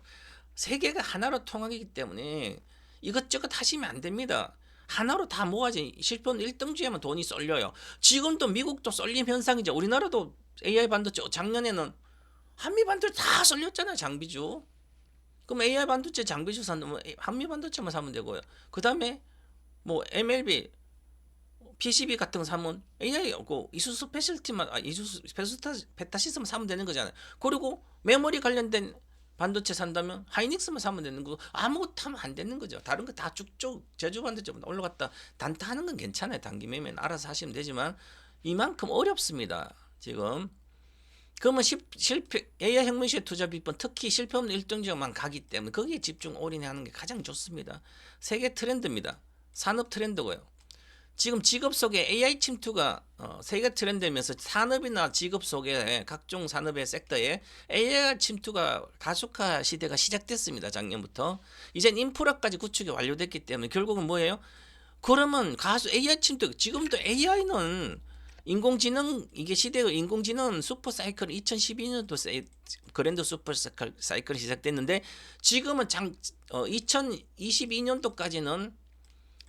세계가 하나로 통하기 때문에 이것저것 하시면 안 됩니다. 하나로 다 모아지. 실패는 1등주에만 돈이 쏠려요. 지금도 미국도 쏠림 현상이죠. 우리나라도 AI 반도체 작년에는 한미 반도체 다 쏠렸잖아요. 장비주. 그럼 AI 반도체 장비주 산다면 한미 반도체만 사면 되고요. 그 다음에 뭐 MLB PCB 같은 거 사면 AI 이수수 스페셜티만 이수수 베타시스만 사면 되는 거잖아요. 그리고 메모리 관련된 반도체 산다면 하이닉스만 사면 되는 거고 아무것도 하면 안 되는 거죠. 다른 거 다 쭉쭉 제조 반도체 올라갔다 단타하는 건 괜찮아요. 단기 매매는 알아서 하시면 되지만 이만큼 어렵습니다. 지금 그러면 실패 AI 혁명 시대 투자 비법 특히 실패 없는 1등지역만 가기 때문에 거기에 집중 올인하는 게 가장 좋습니다. 세계 트렌드입니다. 산업 트렌드고요. 지금 직업 속에 AI 침투가 세계 트렌드면서 산업이나 직업 속에 각종 산업의 섹터에 AI 침투가 가속화 시대가 시작됐습니다. 작년부터. 이젠 인프라까지 구축이 완료됐기 때문에 결국은 뭐예요? 그러면 AI 침투 지금도 AI는 인공지능 이게 시대가 인공지능 슈퍼 사이클 2012년도 그랜드 슈퍼 사이클이 시작됐는데 지금은 2022년도까지는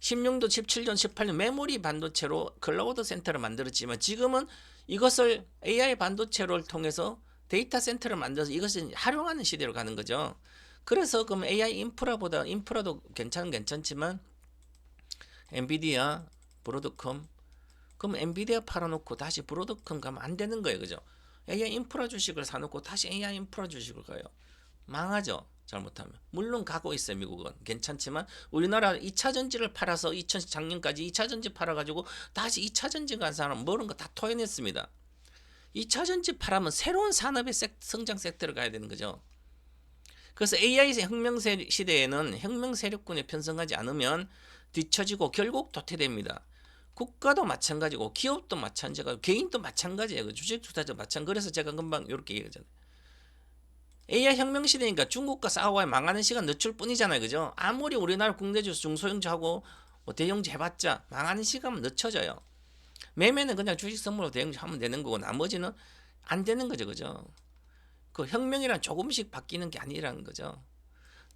16도, 17년, 18년 메모리 반도체로 클라우드 센터를 만들었지만 지금은 이것을 AI 반도체를 통해서 데이터 센터를 만들어서 이것을 활용하는 시대로 가는 거죠. 그래서 그럼 AI 인프라보다 인프라도 괜찮지만 엔비디아, 브로드컴 그럼 엔비디아 팔아놓고 다시 브로드컴 가면 안 되는 거예요. 그죠? AI 인프라 주식을 사놓고 다시 AI 인프라 주식을 가요. 망하죠. 잘못하면. 물론 가고 있어요. 미국은. 괜찮지만 우리나라 2차전지를 팔아서 작년까지 2차전지 팔아가지고 다시 2차전지 간 사람 모르는 거 다 토해냈습니다. 2차전지 팔아면 새로운 산업의 성장 섹터를 가야 되는 거죠. 그래서 AI 혁명 시대에는 혁명 세력군에 편성하지 않으면 뒤처지고 결국 도태됩니다. 국가도 마찬가지고 기업도 마찬가지고 개인도 마찬가지예요. 주식 투자자 마찬가지. 그래서 제가 금방 이렇게 얘기하잖아요. AI 혁명 시대니까 중국과 싸워야 망하는 시간 늦출 뿐이잖아요. 그죠? 아무리 우리나라 국내주 중소형주하고 뭐 대형주 해봤자 망하는 시간은 늦춰져요. 매매는 그냥 주식 선물로 대형주 하면 되는 거고 나머지는 안 되는 거죠. 그죠? 그 혁명이란 조금씩 바뀌는 게 아니라는 거죠.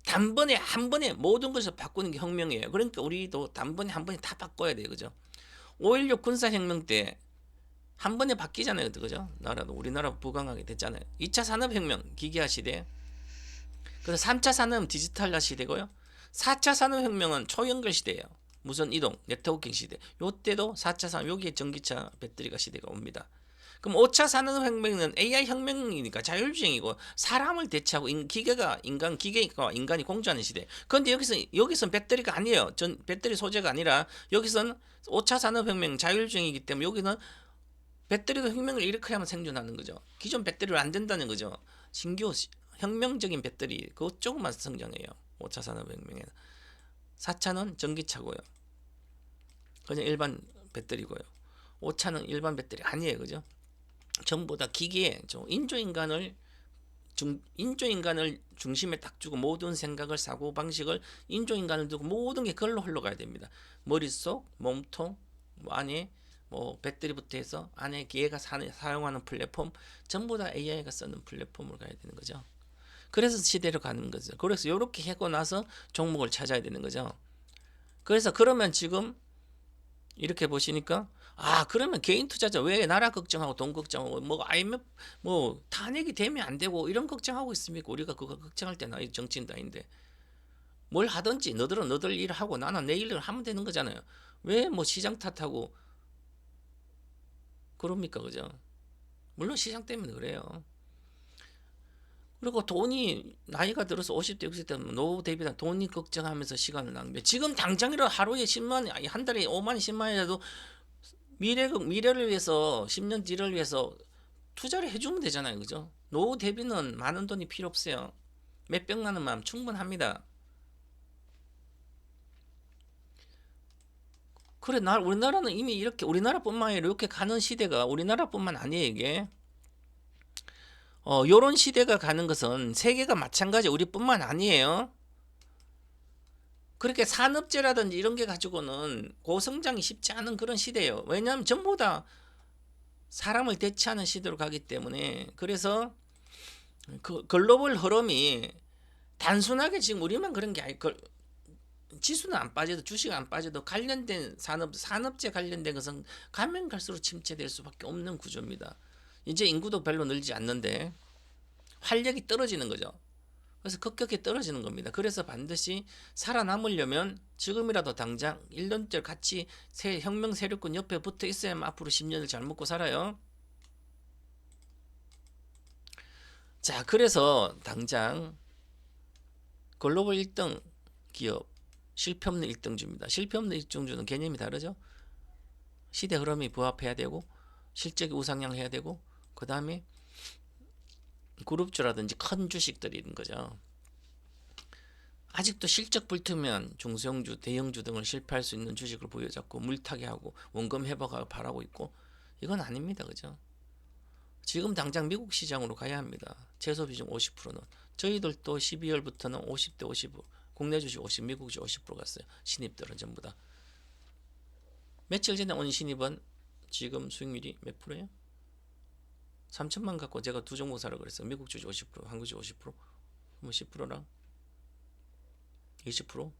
단번에 한 번에 모든 것을 바꾸는 게 혁명이에요. 그러니까 우리도 단번에 한 번에 다 바꿔야 돼요. 그죠? 5.16 군사혁명 때 한 번에 바뀌잖아요. 그죠? 나라도 우리나라 부강하게 됐잖아요. 2차 산업혁명 기계화 시대. 그래서 3차 산업 디지털화 시대고요. 4차 산업혁명은 초연결 시대예요. 무선 이동, 네트워킹 시대. 요때도 4차 산업 여기에 전기차 배터리가 시대가 옵니다. 그럼 5차 산업혁명은 AI 혁명이니까 자율주행이고 사람을 대체하고 기계가 기계가 인간이 공존하는 시대. 그런데 여기서는 배터리가 아니에요. 배터리 소재가 아니라 여기서는 5차 산업혁명 자율주행이기 때문에 여기는 배터리도 혁명을 일으켜야만 생존하는 거죠. 기존 배터리로 안 된다는 거죠. 신규 혁명적인 배터리 그것 조금만 성장해요. 5차 산업혁명에는. 4차는 전기차고요. 그냥 일반 배터리고요. 5차는 일반 배터리 아니에요. 그죠? 전부 다 기계에 인조인간을 중심에 딱 두고 모든 생각을 사고 방식을 인조인간을 두고 모든 게 그걸로 흘러가야 됩니다. 머릿속, 몸통, 안에 배터리부터 해서 안에 기계가 사용하는 플랫폼 전부 다 AI가 쓰는 플랫폼으로 가야 되는 거죠. 그래서 시대로 가는 거죠. 그래서 이렇게 하고 나서 종목을 찾아야 되는 거죠. 그래서 그러면 지금 이렇게 보시니까 그러면 개인 투자자 왜 나라 걱정하고 돈 걱정하고 IMF 탄핵이 되면 안 되고 이런 걱정하고 있습니까? 우리가 그거 걱정할 때는 정치인도 아닌데 뭘 하든지 너들은 너들 일을 하고 나는 내 일을 하면 되는 거잖아요. 왜 시장 탓하고 그럽니까? 그죠? 물론 시장 때문에 그래요. 그리고 돈이 나이가 들어서 50대 60대 되면 노후 대비다 돈이 걱정하면서 시간을 낭비해. 지금 당장이라도 하루에 10만 아니 한 달에 5만 10만이라도 미래를 위해서 10년 뒤를 위해서 투자를 해주면 되잖아요, 그죠? 노후 대비는 많은 돈이 필요 없어요. 몇백만 원만 충분합니다. 그래, 우리나라는 이미 이렇게 우리나라뿐만 아니라 이렇게 가는 시대가 우리나라뿐만 아니에요, 이게. 요런 시대가 가는 것은 세계가 마찬가지 우리뿐만 아니에요. 그렇게 산업재라든지 이런 게 가지고는 고성장이 쉽지 않은 그런 시대예요. 왜냐하면 전부 다 사람을 대체하는 시대로 가기 때문에. 그래서 그 글로벌 흐름이 단순하게 지금 우리만 그런 게 아니고 지수는 안 빠져도 주식 안 빠져도 관련된 산업재 관련된 것은 가면 갈수록 침체될 수밖에 없는 구조입니다. 이제 인구도 별로 늘지 않는데 활력이 떨어지는 거죠. 그래서 급격히 떨어지는 겁니다. 그래서 반드시 살아남으려면 지금이라도 당장 1년째 같이 혁명 세력군 옆에 붙어 있어야만 앞으로 10년을 잘 먹고 살아요. 자, 그래서 당장 글로벌 1등 기업 실패 없는 1등주입니다. 실패 없는 1등주는 개념이 다르죠. 시대 흐름이 부합해야 되고 실적이 우상향해야 되고 그 다음에 그룹주라든지 큰 주식들이 있는 거죠. 아직도 실적 불투명한 중소형주, 대형주 등을 실패할 수 있는 주식을 보여잡고 물타기 하고 원금 회복하고 바라고 있고 이건 아닙니다. 그죠? 지금 당장 미국 시장으로 가야 합니다. 채소 비중 50%는 저희들도 12월부터는 50대 50, 국내 주식 50, 미국 주식 50% 갔어요. 신입들은 전부 다. 며칠 전에 온 신입은 지금 수익률이 몇 프로예요? 3천만 갖고 제가 두 종목 사라 그랬어요. 미국 주식 50%, 한국 주식 50%, 뭐 10%랑 20%?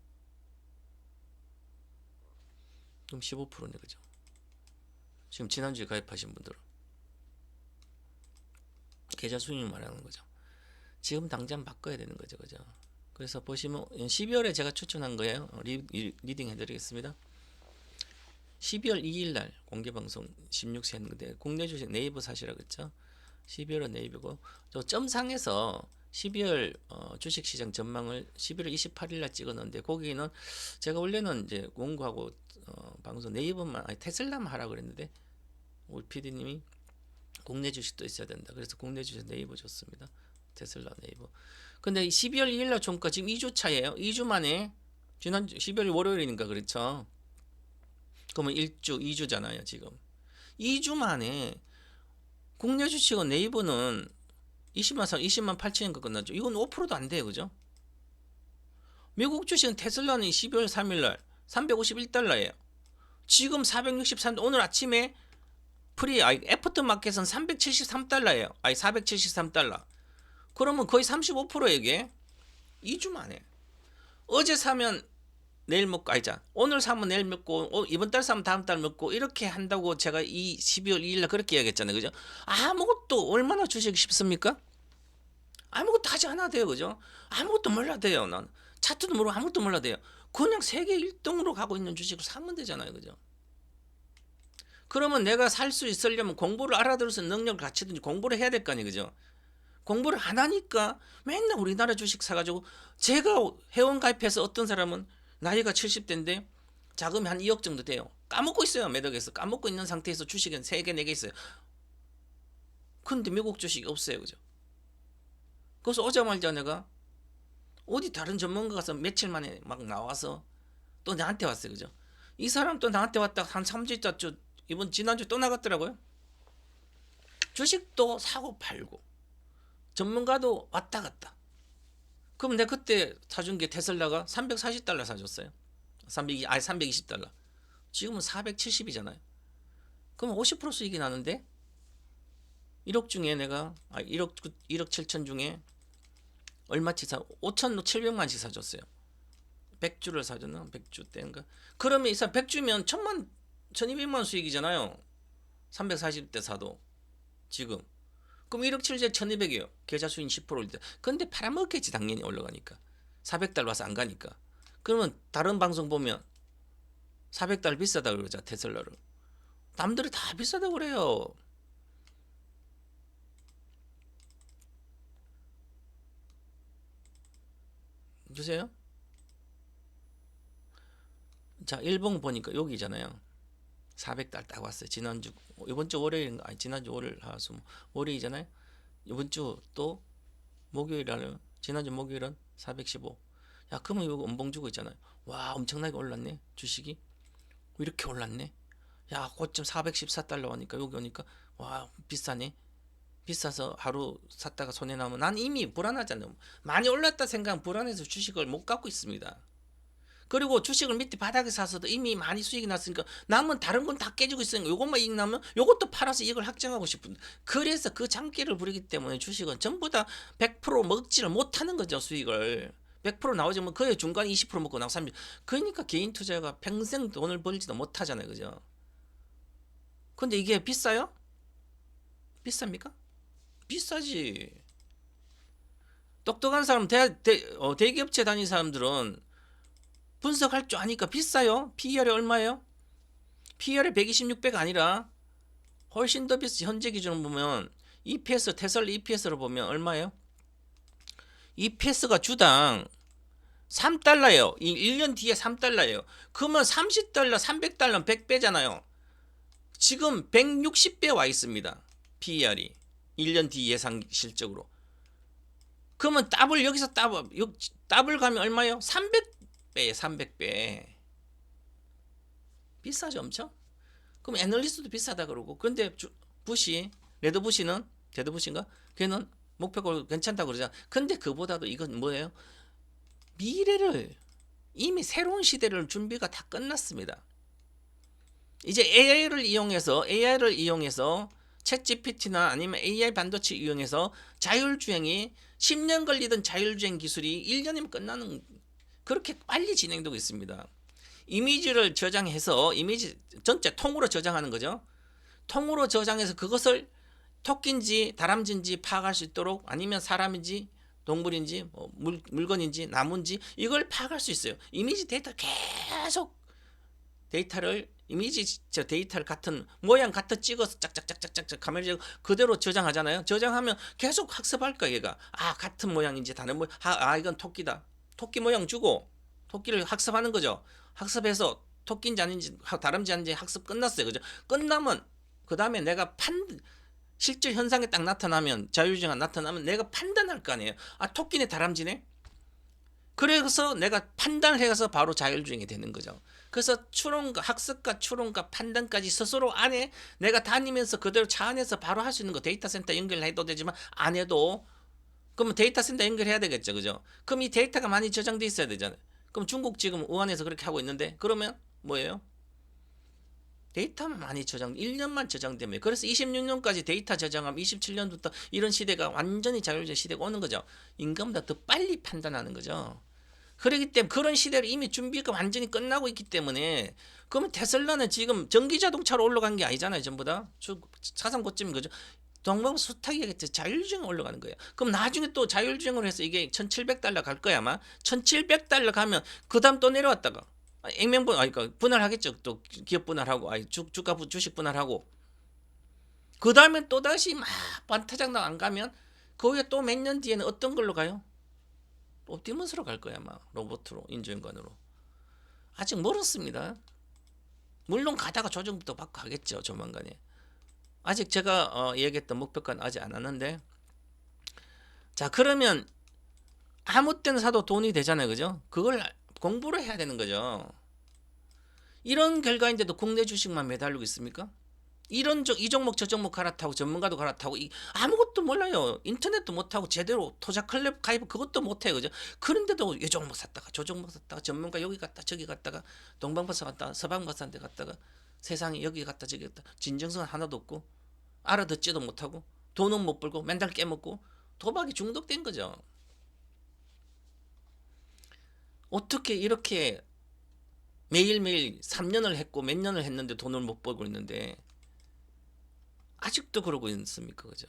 그럼 15%네, 그죠? 지금 지난주에 가입하신 분들은 계좌 수익률 말하는 거죠. 지금 당장 바꿔야 되는 거죠, 그죠? 그래서 보시면 12월에 제가 추천한 거예요. 리딩 해드리겠습니다. 12월 2일 날 공개 방송 16세 했는데 국내 주식 네이버 사시라 그랬죠. 12월은 네이버고 저 점상에서 12월 주식시장 전망을 11월 28일 날 찍었는데 거기는 제가 원래는 이제 공구하고 방송 네이버만 아니 테슬라만 하라 그랬는데 우리 PD님이 국내 주식도 있어야 된다. 그래서 국내 주식 네이버 줬습니다. 테슬라 네이버. 근데 12월 2일 날 종가 지금 2주 차예요. 2주 만에 지난 12월 월요일이니까 그렇죠. 그러면 1주, 2주잖아요, 지금. 2주 만에 국내 주식은 네이버는 20만 8천인가 끝났죠. 이건 5%도 안 돼요, 그죠? 미국 주식은 테슬라는 12월 3일 날 351달러예요. 지금 463, 오늘 아침에 애프터 마켓은 373달러예요. 아니 473달러. 그러면 거의 35% 이게 2주 만에. 어제 사면 내일 먹고 아니자. 오늘 사면 내일 먹고 이번 달 사면 다음 달 먹고 이렇게 한다고 제가 이 12월 2일 날 그렇게 이야기했잖아요. 그죠? 아무것도 얼마나 주식이 쉽습니까? 아무것도 하지 않아도 돼요. 그죠? 아무것도 몰라도 돼요. 난 차트도 모르고 아무것도 몰라도 돼요. 그냥 세계 1등으로 가고 있는 주식을 사면 되잖아요. 그죠? 그러면 내가 살 수 있으려면 공부를 알아들을 수 있는 능력을 갖추든지 공부를 해야 될 거 아니에요. 그죠? 공부를 안 하니까 맨날 우리나라 주식 사가지고 제가 회원 가입해서 어떤 사람은 나이가 70대인데 자금이 한 2억 정도 돼요. 까먹고 있어요. 매덕에서 까먹고 있는 상태에서 주식은 3개 4개 있어요. 근데 미국 주식이 없어요. 그죠? 그래서 오자마자 내가 어디 다른 전문가 가서 며칠 만에 막 나와서 또 나한테 왔어요. 그죠? 이 사람 또 나한테 왔다 한 3주 있다 이번 지난주 또 나갔더라고요. 주식도 사고 팔고 전문가도 왔다 갔다. 그럼 내가 그때 사준 게 테슬라가 340달러 사줬어요. 320달러. 지금은 470이잖아요. 그럼 50% 수익이 나는데 1억 중에 내가 1억 7천 중에 얼마치 5,700만치 사줬어요. 100주를 사줬나? 100주 때인가? 그러면 이 사람 100주면 1,200만 수익이잖아요. 340대 사도 지금. 그럼 1억 7제 1,200이에요. 계좌 수익 10% 올릴 때. 근데 팔아먹겠지 당연히 올라가니까. 400달러 와서 안 가니까. 그러면 다른 방송 보면 400달러 비싸다 그러자 테슬라를. 남들이 다 비싸다고 그래요. 주세요. 자, 일봉 보니까 여기잖아요. 400달 딱 왔어요. 지난주, 이번 주 월요일인가? 아니, 지난주 월요일, 하수, 월요일이잖아요. 이번 주 또 목요일은, 지난주 목요일은 415. 야, 그러면 이거 음봉 주고 있잖아요. 와, 엄청나게 올랐네. 주식이. 이렇게 올랐네. 야, 고점 414달러 오니까, 여기 오니까, 와, 비싸네. 비싸서 하루 샀다가 손해나면 난 이미 불안하잖아요. 많이 올랐다 생각하면 불안해서 주식을 못 갖고 있습니다. 그리고 주식을 밑에 바닥에 사서도 이미 많이 수익이 났으니까 남은 다른 건 다 깨지고 있으니까 요것만 이익 나면 요것도 팔아서 이익을 확정하고 싶은, 그래서 그 장기를 부리기 때문에 주식은 전부 다 100% 먹지를 못하는 거죠. 수익을 100% 나오지 뭐 거의 중간 20% 먹고 나고 30%. 그러니까 개인 투자가 평생 돈을 벌지도 못하잖아요. 그죠? 근데 이게 비싸요? 비쌉니까? 비싸지. 똑똑한 사람, 대기업체 다니는 사람들은 분석할 줄 아니까 비싸요. PER이 얼마예요? PER이 126배가 아니라 훨씬 더 비싸. 현재 기준으로 보면 EPS, 테슬라 EPS로 보면 얼마예요? EPS가 주당 3달러예요. 1년 뒤에 3달러예요. 그러면 30달러, 300달러 100배잖아요. 지금 160배 와 있습니다. PER이. 1년 뒤 예상 실적으로. 그러면 더블, 여기서 더블 가면 얼마예요? 300배에 300배. 비싸죠, 엄청? 그럼 애널리스트도 비싸다 그러고. 그런데 부시, 레드 부시는, 제드 부시인가? 걔는 목표가 괜찮다 그러잖아. 근데 그보다도 이건 뭐예요? 미래를, 이미 새로운 시대를 준비가 다 끝났습니다. 이제 AI를 이용해서 챗GPT나 아니면 AI 반도체 이용해서 자율주행이 10년 걸리던 자율주행 기술이 1년이면 끝나는, 그렇게 빨리 진행되고 있습니다. 이미지를 저장해서 이미지 전체 통으로 저장하는 거죠. 통으로 저장해서 그것을 토끼인지 다람쥐인지 파악할 수 있도록, 아니면 사람인지 동물인지 뭐 물건인지 나무인지 이걸 파악할 수 있어요. 이미지 데이터 계속 데이터를 같은 모양 같은 찍어서 짝짝짝짝짝 카메라 그대로 저장하잖아요. 저장하면 계속 학습할 거야. 얘가 같은 모양인지 다른 모양, 이건 토끼다. 토끼 모양 주고 토끼를 학습하는 거죠. 학습해서 토끼인지 아닌지 다른지 아닌지 학습 끝났어요. 그죠? 끝나면 그 다음에 내가 실제 현상에 딱 나타나면, 자율주행이 나타나면 내가 판단할 거 아니에요. 토끼네 다람쥐네. 그래서 내가 판단을 해서 바로 자율주행이 되는 거죠. 그래서 학습과 추론과 판단까지 스스로 안에 내가 다니면서 그대로 차 안에서 바로 할 수 있는 거, 데이터 센터 연결해도 되지만 안 해도, 그러면 데이터 센터 연결해야 되겠죠. 그죠? 그럼 이 데이터가 많이 저장돼 있어야 되잖아요. 그럼 중국 지금 우한에서 그렇게 하고 있는데, 그러면 뭐예요? 데이터만 많이 1년만 저장되면, 그래서 26년까지 데이터 저장하면 27년부터 이런 시대가 완전히 자율주행 시대가 오는 거죠. 인간보다 더 빨리 판단하는 거죠. 그렇기 때문에 그런 시대를 이미 준비가 완전히 끝나고 있기 때문에, 그러면 테슬라는 지금 전기자동차로 올라간 게 아니잖아요. 전부 다 사상 고점인 거죠. 동방 수탁이겠죠. 자율주행 올라가는 거예요. 그럼 나중에 또 자율주행으로 해서 이게 1700달러 갈 거야 아마. 1700달러 가면 그 다음 또 내려왔다가 그러니까 분할하겠죠. 또 기업 분할하고, 주가 주식 분할하고, 그 다음에 또 다시 막 반타작 안 가면 거기에 또 몇 년 뒤에는 어떤 걸로 가요? 옵티머스로 갈 거야 아마. 로봇으로, 인조인간으로. 아직 멀었습니다. 물론 가다가 조정부터 받고 가겠죠, 조만간에. 아직 제가 얘기했던 목표가는 아직 안 왔는데, 자, 그러면 아무 때나 사도 돈이 되잖아요. 그죠? 그걸 공부를 해야 되는 거죠. 이런 결과인데도 국내 주식만 매달리고 있습니까? 이 종목 저 종목 갈아타고 전문가도 갈아타고 아무것도 몰라요. 인터넷도 못하고 제대로 투자 클럽 가입 그것도 못해요. 그죠? 그런데도 이 종목 샀다가 저 종목 샀다가 전문가 여기 갔다 저기 갔다가 동방박사 갔다가 서방박사한테 갔다가 세상에 여기 갔다 저기 갔다, 진정성 하나도 없고 알아듣지도 못하고 돈은 못 벌고 맨날 깨먹고 도박이 중독된 거죠. 어떻게 이렇게 매일매일 3년을 했고 몇 년을 했는데 돈을 못 벌고 있는데 아직도 그러고 있습니까? 그죠?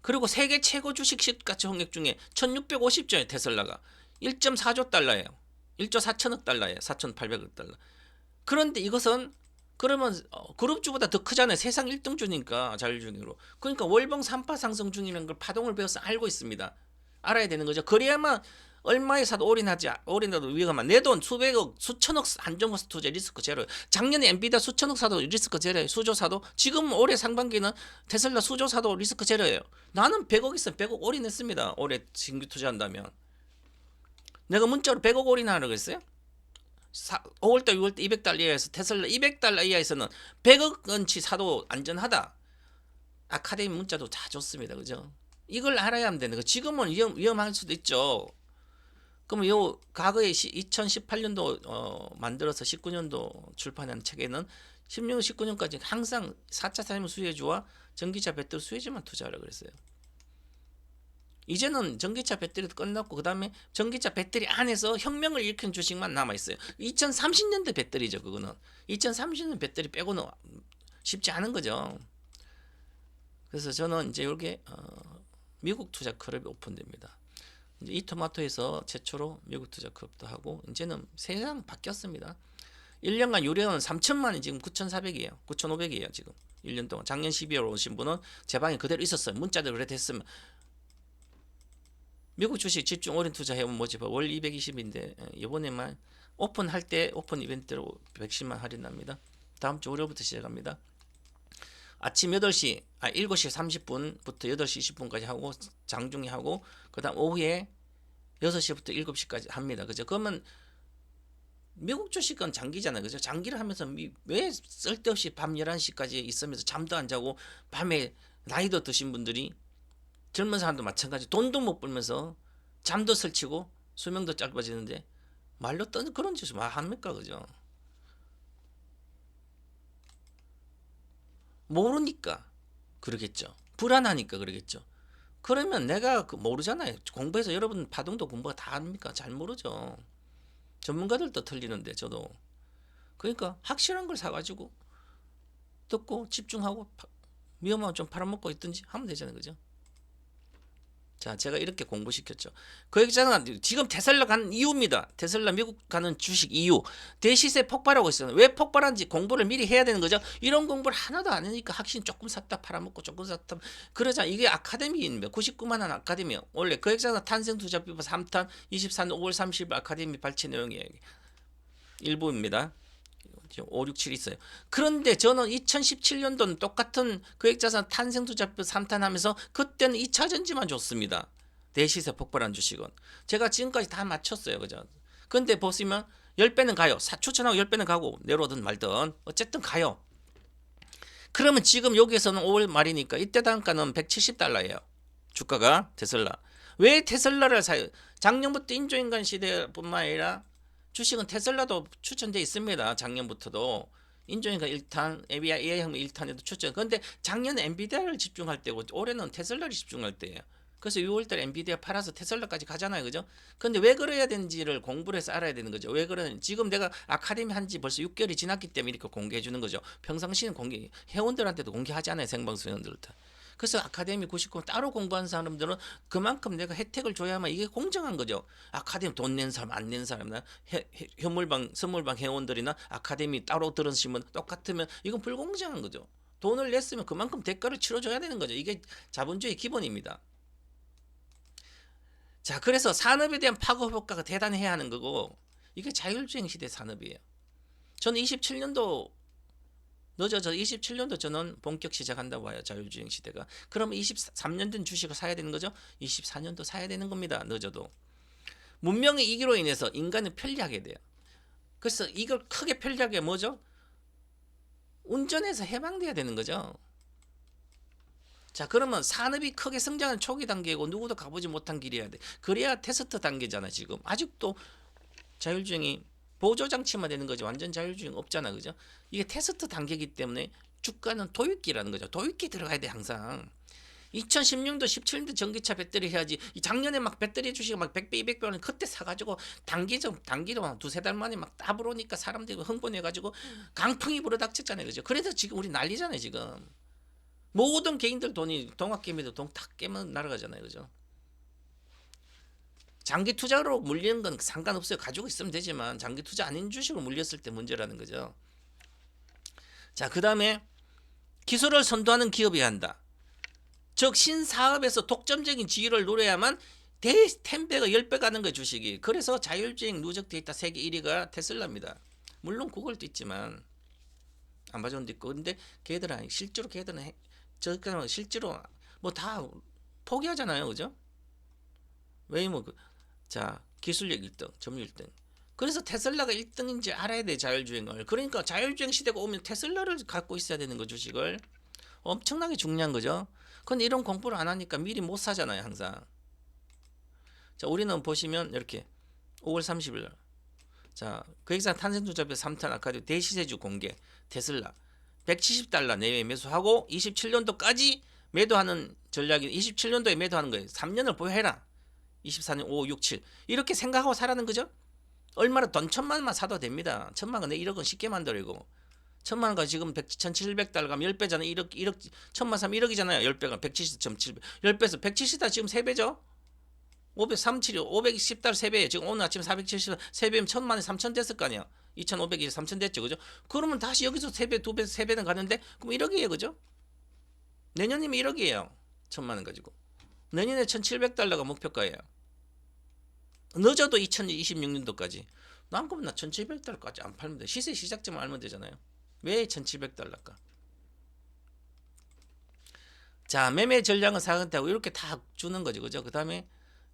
그리고 세계 최고 주식 시가총 홍역 중에 1650조예요. 테슬라가 1.4조 달러예요. 1조 4천억 달러예요. 4,800억 달러. 그런데 이것은 그러면 그룹주보다 더 크잖아요. 세상 1등주니까 자율주행으로. 그러니까 월봉 3파 상승 중이라는 걸 파동을 배워서 알고 있습니다. 알아야 되는 거죠. 그래야만 얼마에 사도 올인해도 위험한 내 돈 수백억 수천억 한정거스 투자 리스크 제로. 작년에 엔비디아 수천억 사도 리스크 제로예요. 수조 사도. 지금 올해 상반기는 테슬라 수조 사도 리스크 제로예요. 나는 100억 있으면 100억 올인했습니다. 올해 신규 투자한다면. 내가 문자로 100억 올인하라고 했어요. 5월달 6월달 200달러 이하에서 테슬라 200달러 이하에서는 100억 원치 사도 안전하다. 아카데미 문자도 다 줬습니다. 그죠? 이걸 알아야 하면 되는 거. 지금은 위험할 수도 있죠. 그러면 요 과거에 2018년도 만들어서 19년도 출판한 책에는 16, 19년까지 항상 4차 산업 수혜주와 전기차 배터리 수혜주만 투자하라고 그랬어요. 이제는 전기차 배터리도 끝났고 그 다음에 전기차 배터리 안에서 혁명을 일으킨 주식만 남아있어요. 2030년대 배터리죠. 그거는 2030년 배터리 빼고는 쉽지 않은 거죠. 그래서 저는 이제 이게 미국 투자 클럽이 오픈됩니다. 이제 이 토마토에서 최초로 미국 투자 클럽도 하고 이제는 세상 바뀌었습니다. 1년간 유료는 3천만 원이 지금 9,400이에요. 9,500이에요. 지금 1년 동안. 작년 12월 오신 분은 제 방에 그대로 있었어요. 문자들 그래 됐으면 미국 주식 집중 올인 투자 해보면 뭐지? 월 220인데 이번에만 오픈할 때 오픈 이벤트로 110만 할인합니다. 다음 주 월요일부터 시작합니다. 아침 7시 30분부터 8시 20분까지 하고 장중에 하고 그다음 오후에 6시부터 7시까지 합니다. 그죠? 그러면 미국 주식은 장기잖아요. 그죠? 장기를 하면서 왜 쓸데없이 밤 11시까지 있으면서 잠도 안 자고 밤에 나이도 드신 분들이 젊은 사람도 마찬가지 돈도 못 벌면서 잠도 설치고 수명도 짧아지는데 말로 떠는 그런 짓을 막 합니까? 그죠? 모르니까 그러겠죠. 불안하니까 그러겠죠. 그러면 내가 모르잖아요. 공부해서 여러분 파동도 공부가 다 합니까? 잘 모르죠. 전문가들도 틀리는데 저도. 그러니까 확실한 걸 사가지고 듣고 집중하고 위험하면 좀 팔아먹고 있든지 하면 되잖아요. 그죠? 자, 제가 이렇게 공부시켰죠. 그 얘기잖아. 지금 테슬라 간 이유입니다. 테슬라 미국 가는 주식 이유. 대시세 폭발하고 있어요. 왜 폭발한지 공부를 미리 해야 되는 거죠. 이런 공부를 하나도 안 하니까 확신 조금 샀다 팔아먹고 조금 샀다. 그러자 이게 아카데미입니다. 99만 원 아카데미. 원래 그 얘기잖아. 탄생투자비법 3탄 24년 5월 30일 아카데미 발췌 내용이에요. 일부입니다. 5, 6, 7 있어요. 그런데 저는 2017년도는 똑같은 거액자산 탄생투자표 3탄 하면서 그때는 2차전지만 줬습니다. 대시세 폭발한 주식은. 제가 지금까지 다 맞췄어요. 그죠? 근데 보시면 10배는 가요. 추천하고 10배는 가고 내려오든 말든 어쨌든 가요. 그러면 지금 여기에서는 5월 말이니까 이때 단가는 170달러예요. 주가가 테슬라. 왜 테슬라를 사요? 작년부터 인조인간 시대뿐만 아니라 주식은 테슬라도 추천되어 있습니다. 작년부터도 인조인간 1탄, AI형 1탄에도 추천. 그런데 작년에 엔비디아를 집중할 때고 올해는 테슬라를 집중할 때예요. 그래서 6월달에 엔비디아 팔아서 테슬라까지 가잖아요. 그죠? 근데 왜 그래야 되는지를 공부를 해서 알아야 되는 거죠. 왜 그러는지. 지금 내가 아카데미 한지 벌써 6개월이 지났기 때문에 이렇게 공개해 주는 거죠. 평상시는 회원들한테도 공개하지 않아요. 생방송 회원들한테. 그래서 아카데미 99 따로 공부한 사람들은 그만큼 내가 혜택을 줘야만 이게 공정한 거죠. 아카데미 돈 낸 사람 안 낸 사람이나 선물방 회원들이나 아카데미 따로 들으시면 똑같으면 이건 불공정한 거죠. 돈을 냈으면 그만큼 대가를 치러줘야 되는 거죠. 이게 자본주의 기본입니다. 자, 그래서 산업에 대한 파급 효과가 대단해야 하는 거고 이게 자율주행 시대 산업이에요. 저는 27년도 늦어져 27년도 저는 본격 시작한다고 봐요. 자율주행 시대가. 그러면 23년 된 주식을 사야 되는 거죠. 24년도 사야 되는 겁니다. 늦어도. 문명의 이기로 인해서 인간은 편리하게 돼요. 그래서 이걸 크게 편리하게 뭐죠? 운전해서 해방돼야 되는 거죠. 자, 그러면 산업이 크게 성장한 초기 단계고 누구도 가보지 못한 길이어야 돼. 그래야 테스트 단계잖아. 지금 아직도 자율주행이 보조장치만 되는 거지 완전 자율주행 없잖아. 그죠? 이게 테스트 단계이기 때문에 주가는 도입기라는 거죠. 도입기 들어가야 돼 항상. 2016년도 17년도 전기차 배터리 해야지. 작년에 막 배터리 주식이 막 100배 200배는 그때 사가지고 단기로 두세 달 만에 막 따블 오니까 사람들이 흥분해가지고 강풍이 불어닥쳤잖아요. 그죠? 그래서 지금 우리 난리잖아요. 지금 모든 개인들 돈이 동학개미도 돈 다 깨면 날아가잖아요. 그죠? 장기 투자로 물리는 건 상관없어요. 가지고 있으면 되지만 장기 투자 아닌 주식으로 물렸을 때 문제라는 거죠. 자, 그 다음에 기술을 선도하는 기업이어야 한다. 즉 신사업에서 독점적인 지위를 노려야만 10배가 10배 가는 거예요 주식이. 그래서 자율주행 누적 데이터 세계 1위가 테슬라입니다. 물론 구글도 있지만 아마존도 있고. 근데 걔들은 실제로 저까지 실제로 뭐 다 포기하잖아요, 그죠? 웨이모 자 기술력 1등, 점유율 1등. 그래서 테슬라가 1등인지 알아야 돼 자율주행을. 그러니까 자율주행 시대가 오면 테슬라를 갖고 있어야 되는 거 주식을. 엄청나게 중요한 거죠. 근데 이런 공부를 안 하니까 미리 못 사잖아요, 항상. 자, 우리는 보시면 이렇게 5월 30일 자, 거액상 탄생투자별 3탄 아카디오 대시세주 공개 테슬라 170달러 내외 매수하고 27년도까지 매도하는 전략이 27년도에 매도하는 거예요. 3년을 보유해라. 24년 5, 6, 7 이렇게 생각하고 사라는 거죠. 얼마나 돈 1,000만 원만 사도 됩니다. 1,000만 원 내 1억은 쉽게 만들고 1,000만 원가 지금 1,700달러 가면 10배잖아요. 1억 1,000만 사면 1억이잖아요. 10배가 170.7배 10배에서 170다 지금 3배죠. 537이 510달러 3배예요. 지금 오늘 아침 470 3배면 1,000만에 3,000 됐을 거 아니야. 2,500이 3,000 됐죠. 그죠? 그러면 다시 여기서 3배, 2배, 3배는 가는데 그럼 1억이에요. 그죠? 내년이면 1억이에요. 1,000만 원 가지고. 내년에 1,700달러가 목표가예요. 늦어도 2026년도까지. 난 그럼 나 1,700달러까지 안 팔면 돼. 시세 시작점을 알면 되잖아요. 왜 1,700달러까? 자, 매매 전략은 사근타고 이렇게 다 주는 거죠. 그죠? 그다음에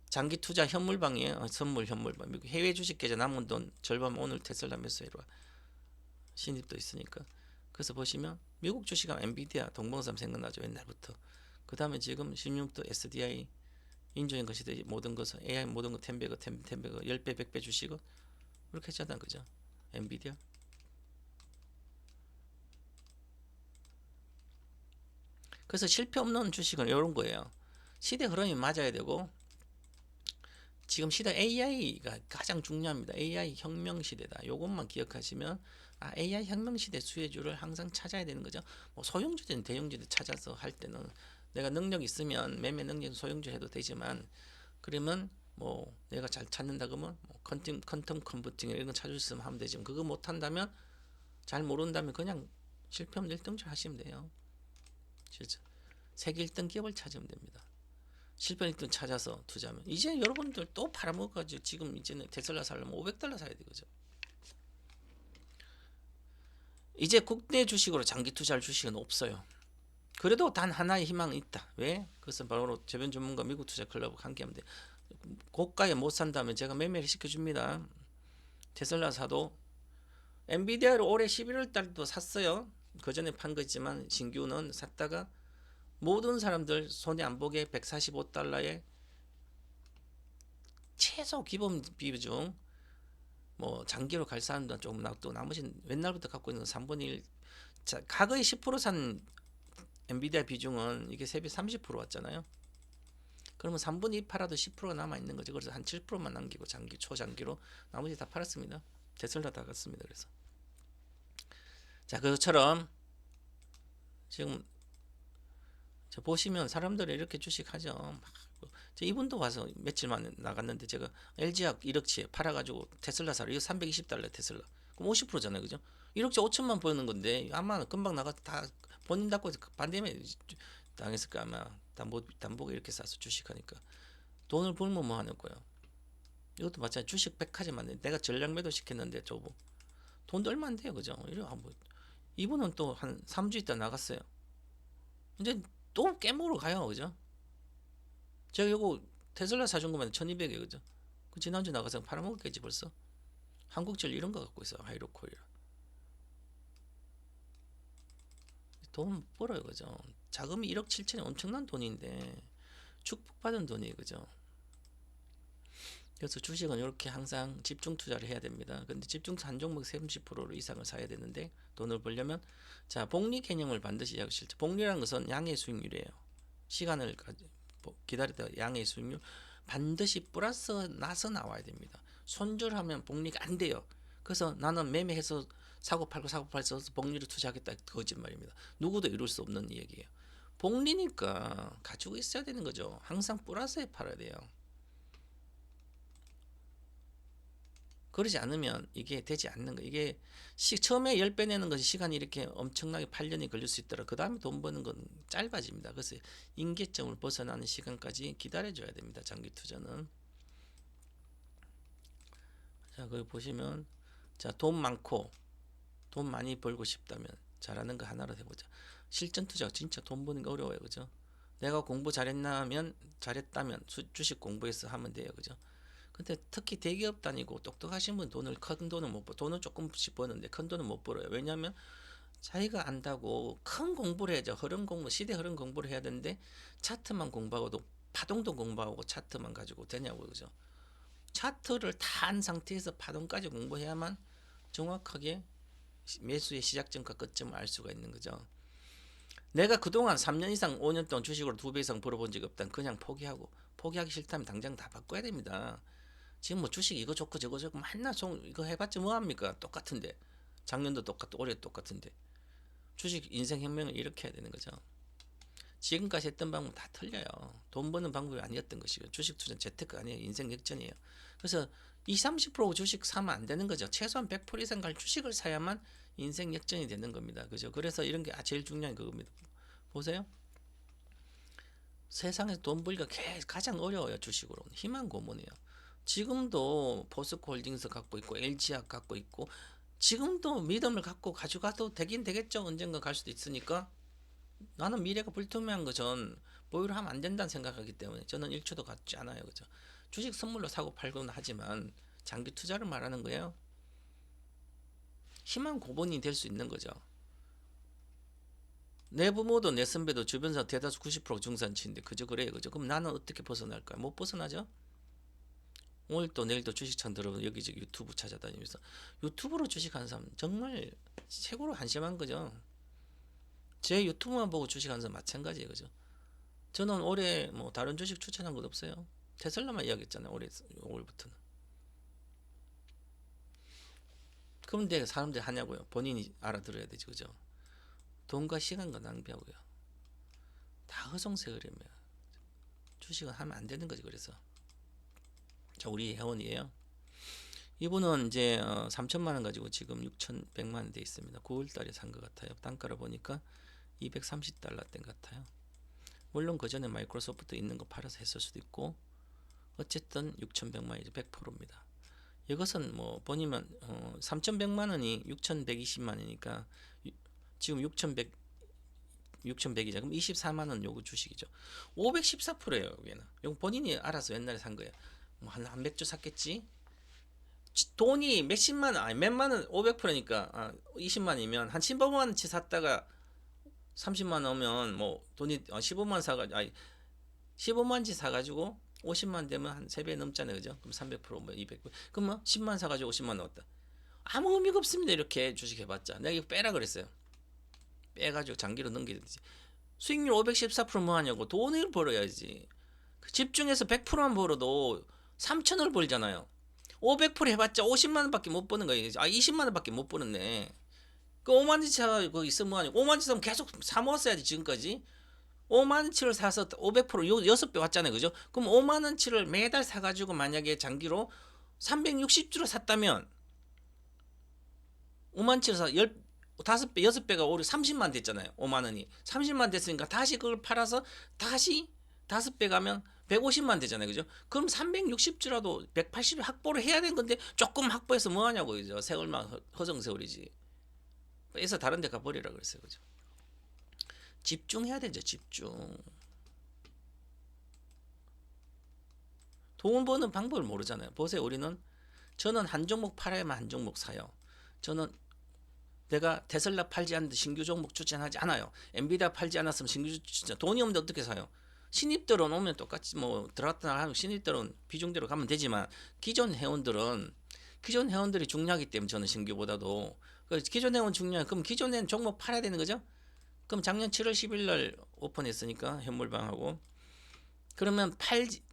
장기 투자 현물방이에요. 선물 현물방. 미국 해외 주식 계좌 남은 돈 절반 오늘 테슬라 매수해로 신입도 있으니까. 그래서 보시면 미국 주식하면 엔비디아, 동방삼 생각나죠 옛날부터. 그 다음에 지금 16도 SDI, 인조인거 시대 모든 것은 AI 모든 거 10배가 10배가 10배 100배 주식은 그렇게 했잖아 그죠? 엔비디아. 그래서 실패 없는 주식은 이런 거예요. 시대 흐름이 맞아야 되고 지금 시대 AI가 가장 중요합니다. AI 혁명 시대다. 요것만 기억하시면 AI 혁명 시대 수혜주를 항상 찾아야 되는 거죠. 뭐 소형주든 대형주든 찾아서 할 때는 내가 능력 있으면 매매 능력 소형주 해도 되지만 그러면 뭐 내가 잘 찾는다 그러면 뭐 퀀텀 컴퓨팅 이런 거 찾을 수 있으면 하면 되지만 그거 못 한다면 잘 모른다면 그냥 실패 없는 1등주 하시면 돼요. 진짜 세계 1등 기업을 찾으면 됩니다. 실패 1등 찾아서 투자하면 이제 여러분들 또 팔아먹어가지고 지금 이제는 테슬라 사려면 500달러 사야 되거죠. 이제 국내 주식으로 장기 투자할 주식은 없어요. 그래도 단 하나의 희망이 있다. 왜? 그것은 바로 재변 전문가 미국 투자 클럽과 함께하면 돼. 고가에 못 산다면 제가 매매를 시켜줍니다. 테슬라 사도 엔비디아를 올해 11월 달도 샀어요. 그 전에 판 거지만 신규는 샀다가 모든 사람들 손해 안 보게 145달러에 최소 기본 비중 뭐 장기로 갈 사람들은 조금 놔두고 나머지는 옛날부터 갖고 있는 3분의 1. 자, 과거에 10% 산 엔비디아 비중은 이게 세배 30% 왔잖아요. 그러면 3분의 2 팔아도 10%가 남아 있는 거죠. 그래서 한 7%만 남기고 장기 초장기로 나머지 다 팔았습니다. 테슬라 다 갔습니다. 그래서 자 그것처럼 지금 보시면 사람들이 이렇게 주식하죠. 이분도 와서 며칠 만에 나갔는데 제가 LG학 1억치에 팔아가지고 테슬라 사러 이거 320달러 테슬라 그럼 50%잖아요, 그죠? 1억치 5천만 보이는 건데 아마 금방 나가 다 본인 닫고 반대매 당했을까 아마 담보가 이렇게 싸서 주식하니까 돈을 벌면 뭐 하는 거예요. 이것도 마찬가지 주식 백화점만 내가 전략 매도 시켰는데 저거 돈도 얼마 안 돼요, 그죠? 이래 뭐 이분은 또 한 3주 있다 나갔어요. 이제 또 깨먹으러 가요, 그죠? 제가 이거 테슬라 사준 것만 1200에 그죠? 그 지난주 나가서 팔아먹었겠지 벌써. 한국철 이런 거 갖고 있어. 하이로코리아. 돈 벌어요, 그죠? 자금이 1억 7천이 엄청난 돈인데 축복받은 돈이에요, 그죠? 그래서 주식은 이렇게 항상 집중 투자를 해야 됩니다. 근데 집중 한 종목 30% 이상을 사야 되는데 돈을 벌려면 자 복리 개념을 반드시 이해하실 때 복리라는 것은 양의 수익률이에요. 시간을 기다리다가 양의 수익률 반드시 플러스 나서 나와야 됩니다. 손절하면 복리가 안 돼요. 그래서 나는 매매해서 사고 팔고 복리를 투자하겠다 거짓말입니다. 누구도 이룰 수 없는 얘기예요. 복리니까 가지고 있어야 되는 거죠. 항상 플러스에 팔아야 돼요. 그러지 않으면 이게 되지 않는 거. 이게 처음에 10배 내는 것이 시간이 이렇게 엄청나게 8년이 걸릴 수 있더라. 그 다음에 돈 버는 건 짧아집니다. 그래서 임계점을 벗어나는 시간까지 기다려줘야 됩니다. 장기 투자는. 자, 거기 보시면, 자, 돈 많고 돈 많이 벌고 싶다면 잘하는 거 하나로 해보자. 실전 투자가 진짜 돈 버는 거 어려워요. 그죠? 내가 공부 잘했다면 주식 공부해서 하면 돼요. 그죠? 근데 특히 대기업 다니고 똑똑하신 분 큰 돈은 못 벌어. 돈은 조금씩 버는데 큰 돈은 못 벌어요. 왜냐하면 자기가 안다고 큰 공부를 해야죠. 시대 흐름 공부를 해야 되는데 차트만 공부하고도 파동도 공부하고 차트만 가지고 되냐고. 그죠? 차트를 다 한 상태에서 파동까지 공부해야만 정확하게 매수의 시작점과 끝점을 알 수가 있는 거죠. 내가 그동안 3년 이상 5년 동안 주식으로 2배 이상 벌어본 적이 없다면 그냥 포기하기 싫다면 당장 다 바꿔야 됩니다. 지금 뭐 주식 이거 좋고 저거 좋고 맨날 이거 해봤자 뭐합니까? 똑같은데. 작년도 똑같고 올해 똑같은데. 주식 인생 혁명을 이렇게 해야 되는 거죠. 지금까지 했던 방법 다 틀려요. 돈 버는 방법이 아니었던 것이고 주식 투자는 재테크 아니에요. 인생 역전이에요. 그래서 20-30% 주식 사면 안 되는 거죠. 최소한 100% 이상 갈 주식을 사야만 인생 역전이 되는 겁니다. 그죠? 그래서 이런 게 제일 중요한 그겁니다. 보세요. 세상에서 돈 벌기가 가장 어려워요. 주식으로. 희망 고문이에요. 지금도 포스코홀딩스 갖고 있고 LG화학 갖고 있고 지금도 믿음을 갖고 가져가도 되긴 되겠죠. 언젠가 갈 수도 있으니까 나는 미래가 불투명한 거 전 보유를 하면 안 된다는 생각하기 때문에 저는 1초도 갖지 않아요. 그죠? 주식 선물로 사고 팔고는 하지만 장기 투자를 말하는 거예요. 희망 고문이 될 수 있는 거죠. 내 부모도 내 선배도 주변사 대다수 90% 중산층인데 그저 그래요. 그죠? 그럼 나는 어떻게 벗어날까요? 못 벗어나죠? 오늘도 내일도 주식창 들어오면 여기저기 유튜브 찾아다니면서 유튜브로 주식하는 사람 정말 최고로 한심한 거죠. 제 유튜브만 보고 주식하는 사람 마찬가지예요. 그죠? 저는 올해 뭐 다른 주식 추천한 것 없어요. 테슬라만 이야기했잖아요. 올해 5월부터는. 그런데 사람들이 하냐고요. 본인이 알아들어야 되지. 그죠? 돈과 시간과 낭비하고요. 다 허송세월이면 주식은 하면 안 되는 거지. 그래서 자, 우리 회원이에요. 이분은 이제 3천만 원 가지고 지금 6,100만 원 돼 있습니다. 9월 달에 산 것 같아요. 단가를 보니까 230달러 된 것 같아요. 물론 그 전에 마이크로소프트 있는 거 팔아서 했을 수도 있고 어쨌든 6,100만 원이죠. 100%입니다. 이것은 뭐 보니면 3,100만 원이 6,120만 원이니까 지금 6,100이죠. 그럼 24만 원 요거 주식이죠. 514%예요. 여기는. 이거 본인이 알아서 옛날에 산 거예요. 뭐 한 몇 주 샀겠지. 돈이 몇십만 원, 아니 몇만 원, 500%니까 20만이면 한 15만 원치 샀다가 30만 오면 뭐 돈이 15만 사가지고 15만치 사가지고 50만 되면 한 3배 넘잖아요. 그죠? 그럼 300%뭐 200%. 그럼 뭐 10만 사가지고 50만 넣었다. 아무 의미가 없습니다. 이렇게 주식 해봤자. 내가 이거 빼라 그랬어요. 빼가지고 장기로 넘기든지. 수익률 514% 뭐하냐고. 돈을 벌어야지. 집중해서 100%만 벌어도 3천을 벌잖아요. 500% 해봤자 50만 원밖에 못 버는 거예요. 20만 원밖에 못 버는데. 그 5만 원치 그 있으면 뭐하냐고. 5만 원치 사면 계속 사 모았어야지 지금까지. 5만 원치를 사서 500% 6배 왔잖아요. 그죠? 그럼 5만 원치를 매달 사가지고 만약에 장기로 360주로 샀다면 5만 원치를 사 5배 6배가 오히려 30만 됐잖아요. 5만 원이 30만 됐으니까 다시 그걸 팔아서 다시 5배 가면 150만 되잖아요. 그죠? 그럼 360주라도 180 확보를 해야 되는 건데 조금 확보해서 뭐 하냐고. 그죠? 세월만 허정세월이지. 그래서 다른 데 가버리라 그랬어요. 그죠? 집중해야 되죠. 집중. 돈 버는 방법을 모르잖아요. 보세요. 저는 한 종목 팔아야만 한 종목 사요. 저는 내가 테슬라 팔지 않는데 신규 종목 추천하지 않아요. 엔비디아 팔지 않았으면 신규 추천. 돈이 없는데 어떻게 사요? 신입들은 오면 똑같이 뭐 들어갔다 하면 신입들은 비중대로 가면 되지만 기존 회원들이 중요하기 때문에 저는 신규보다도 기존 회원 중요해. 그럼 기존 회원 종목 팔아야 되는 거죠? 그럼 작년 7월 10일 날 오픈했으니까 현물방하고 그러면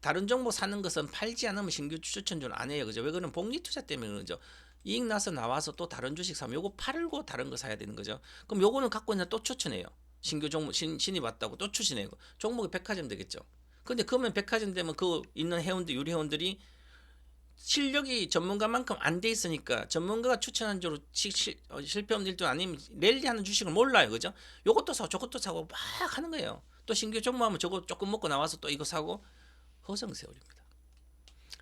다른 종목 사는 것은 팔지 않으면 신규 추천주는 안 해요. 그죠? 왜 그러면 복리 투자 때문에 그러죠. 이익 나서 나와서 또 다른 주식 사면 요거 팔고 다른 거 사야 되는 거죠. 그럼 요거는 갖고 있는 또 추천해요. 신규 종목 신입 왔다고 또 추천해요. 종목이 백화점 되겠죠. 근데 그러면 백화점 되면 그 있는 회원들 유리 회원들이 실력이 전문가만큼 안 돼 있으니까 전문가가 추천한 대로 실패 없는 일도 아니면 랠리하는 주식을 몰라요, 그죠? 요것도 사고 저것도 사고 막 하는 거예요. 또 신규 종목하면 저거 조금 먹고 나와서 또 이거 사고 허송세월입니다.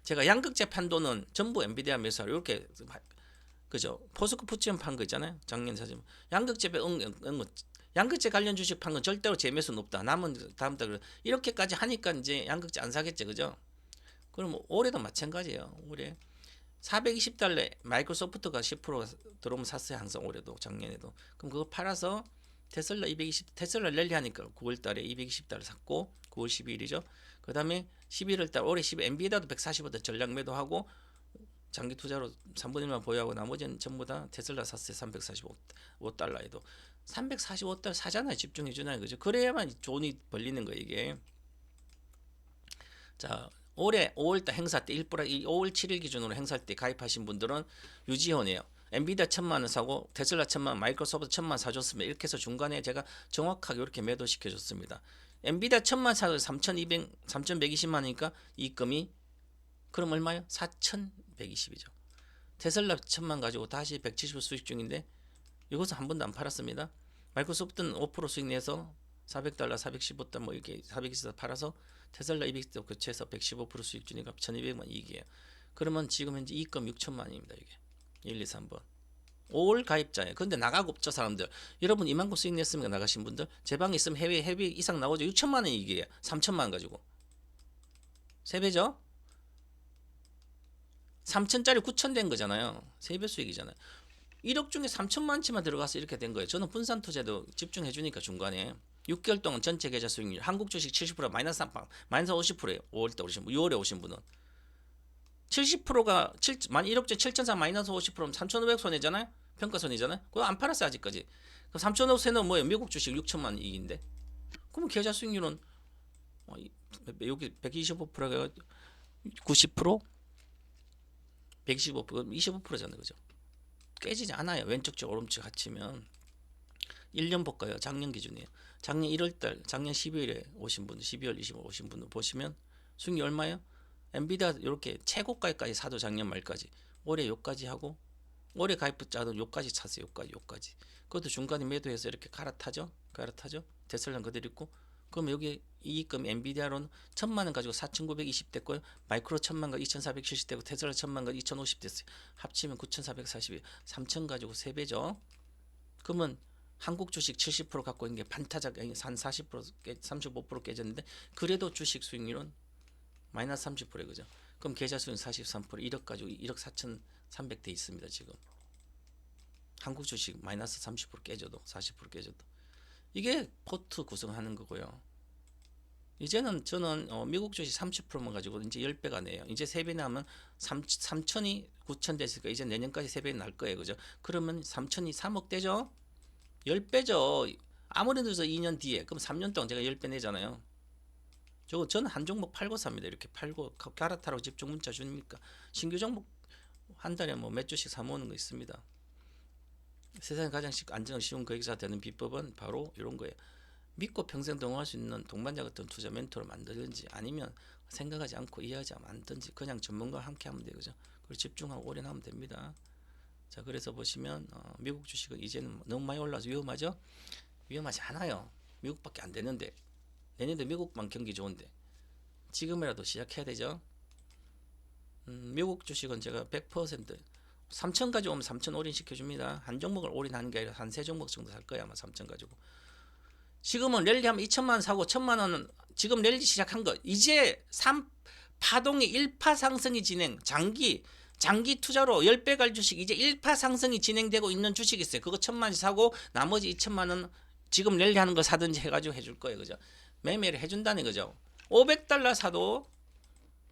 제가 양극재 판도는 전부 엔비디아 매수하러 이렇게 그죠? 포스코 푸치엠 판 거 있잖아요. 작년 사진 양극재 양극재 관련 주식 판 건 절대로 제 매수는 없다. 남은 다음 달 이렇게까지 하니까 이제 양극재 안 사겠죠, 그죠? 그럼 올해도 마찬가지예요. 올해 420달러 마이크로소프트가 10% 들어오면 샀어요. 항상 올해도 작년에도. 그럼 그거 팔아서 테슬라 랠리 하니까 9월달에 220달러 샀고 9월 12일이죠. 그 다음에 11월달 올해 엔비디아도 145달러 전략 매도하고 장기 투자로 3분의 1만 보유하고 나머지는 전부 다 테슬라 샀어요. 345달러에도 345달러 사잖아요. 집중해주나요, 그죠? 그래야만 돈이 벌리는 거예요, 이게. 자, 올해 5월달 행사 때 5월 7일 기준으로 행사 때 가입하신 분들은 유지원이에요. 엔비디아 1,000만원 사고 테슬라 1,000만, 마이크로소프트 1,000만 사줬으면 이렇게 해서 중간에 제가 정확하게 이렇게 매도시켜 줬습니다. 엔비디아 1,000만 사서 3,120만원이니까 이익금이 그럼 얼마요? 4,120이죠. 테슬라 1,000만 가지고 다시 170 수익 중인데 이것은 한 번도 안 팔았습니다. 마이크로소프트는 5% 수익 내서 400달러, 415달러 뭐 이렇게 420달러 팔아서 테슬라 200도 교체해서 115% 수익 주니까 1,200만 이익이에요. 그러면 지금 현재 이익금 6천만원입니다. 이게 1, 2, 3번 5월 가입자예요. 근데 나가고 없죠, 사람들. 여러분 이만큼 수익 냈으면 나가신 분들 제 방에 있으면 해외 이상 나오죠. 6천만원 이익이에요. 3천만 가지고 3배죠. 3천짜리 9천 된 거잖아요. 3배 수익이잖아요. 1억 중에 3천만치만 들어가서 이렇게 된 거예요. 저는 분산 투자도 집중해 주니까 중간에 6개월 동안 전체 계좌 수익률 한국 주식 70% 마이너스 50%예요. 5월때 오신 분, 6월에 오신 분은 70%가 1억째 7,400 마이너스 50%면 3,500 손해잖아요. 평가 손해잖아요. 그거 안 팔았어요 아직까지. 그럼 3,500 손해는 뭐예요? 미국 주식 6천만 이익인데. 그러면 계좌 수익률은 여기 125%가 90%? 125% 25%잖아요, 그죠? 깨지지 않아요. 왼쪽 쪽 오른쪽 합치면 1년 볼까요? 작년 기준이에요. 작년 1월달, 작년 12일에 오신 분, 12월 25일 오신 분 보시면 수익이 얼마예요? 엔비디아 이렇게 최고가까지 사도 작년 말까지 올해 요까지 하고 올해 가입자도 요까지 찼어요. 요까지. 그것도 중간에 매도해서 이렇게 갈아타죠. 테슬라는 그대로 있고 그럼 여기 이익금 엔비디아로는 1,000만원 가지고 4,920 됐고요. 마이크로 1,000만 가지고 2,470 되고 테슬라 1,000만 가지고 2,050 됐어요. 합치면 9,440이 3,000 가지고 3배죠. 그러면 한국 주식 70% 갖고 있는 게 반타작 한 40% 35% 깨졌는데 그래도 주식 수익률은 마이너스 30%예요, 그죠? 그럼 계좌 수익 43% 1억 가지고 1억 4,300 돼 있습니다, 지금. 한국 주식 마이너스 30% 깨져도 40% 깨져도 이게 포트 구성하는 거고요. 이제는 저는 미국 주식 30%만 가지고 이제 10배가 내요. 이제 3배 나면 3천이 9천 됐으니까 이제 내년까지 3배 날 거예요, 그죠? 그러면 3천이 3억 되죠? 10배죠. 아무래도 2년 뒤에 그럼 3년 동안 제가 10배 내잖아요. 저는 한 종목 팔고 삽니다. 이렇게 팔고 갈아타라고 집중 문자 주니까 신규 종목 한 달에 뭐 몇 주씩 사 모으는 거 있습니다. 세상에 가장 안정하고 쉬운 거액자 되는 비법은 바로 이런 거예요. 믿고 평생 동행할 수 있는 동반자 같은 투자 멘토를 만들든지 아니면 생각하지 않고 이해하지 않든지 그냥 전문가와 함께 하면 돼요, 그죠? 그리고 집중하고 오래 하면 됩니다. 자, 그래서 보시면 미국 주식은 이제는 너무 많이 올라서 위험하죠? 위험하지 않아요. 미국밖에 안 되는데 내년도 미국만 경기 좋은데 지금이라도 시작해야 되죠. 미국 주식은 제가 100% 3천 가지고 오면 3천 올인 시켜줍니다. 한 종목을 올인하는 게 아니라 한 세 종목 정도 살 거야 아마 3천 가지고. 지금은 랠리하면 2천만 사고 1,000만 원은 지금 랠리 시작한 거 이제 3파동의 1파 상승이 진행 장기 투자로 10배 갈 주식 이제 1파 상승이 진행되고 있는 주식이 있어요. 그거 1,000만 사고 나머지 2천만 원 지금 랠리하는 거 사든지 해가지고 해줄 거예요, 그죠? 매매를 해준다는 거죠. 500달러 사도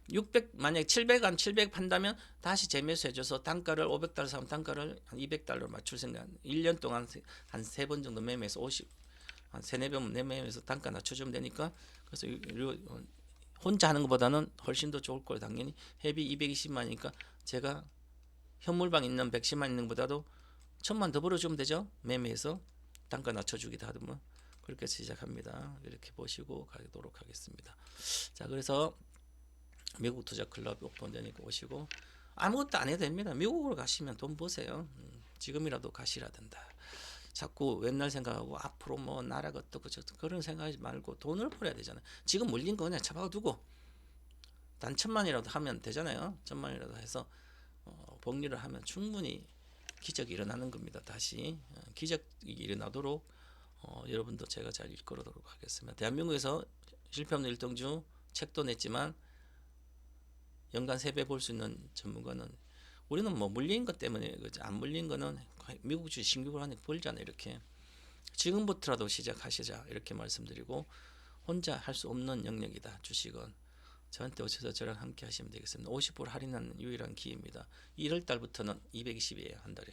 600 만약에 700 판다면 다시 재매수 해줘서 단가를 500달러 사면 단가를 한 200달러 맞출 생각. 1년 동안 한 3번 정도 매매해서 50 한 3, 4번 매매해서 단가 낮춰주면 되니까 그래서 혼자 하는 것보다는 훨씬 더 좋을 거예요. 당연히 회비 220만이니까 제가 현물방 있는 110만 있는 것보다도 1,000만 더 벌어주면 되죠. 매매해서 단가 낮춰주기도 하더만 그렇게 시작합니다. 이렇게 보시고 가도록 하겠습니다. 자, 그래서 미국 투자 클럽 오픈되니까 오시고 아무것도 안 해도 됩니다. 미국으로 가시면 돈 버세요. 지금이라도 가시라 된다. 자꾸 옛날 생각하고 앞으로 뭐 나라가 어떻고 저떻고 그런 생각하지 말고 돈을 벌어야 되잖아요. 지금 물린 거 그냥 잡아 두고 단 1,000만이라도 하면 되잖아요. 1,000만이라도 해서 복리를 하면 충분히 기적이 일어나는 겁니다. 다시 기적이 일어나도록 여러분도 제가 잘 이끌어도록 하겠습니다. 대한민국에서 실패 없는 일등주 책도 냈지만 연간 3배 벌 수 있는 전문가는 우리는 뭐 물린 것 때문에 그지 안 물린 거는 미국 주식 신규를 하니 벌잖아요. 이렇게 지금부터라도 시작하시자 이렇게 말씀드리고 혼자 할 수 없는 영역이다. 주식은 저한테 오셔서 저랑 함께 하시면 되겠습니다. 50% 할인하는 유일한 기회입니다. 1월 달부터는 220이에요. 한 달에.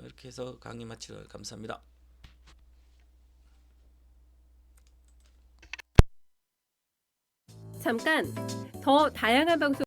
이렇게 해서 강의 마치도록 감사합니다. 잠깐! 더 다양한 방송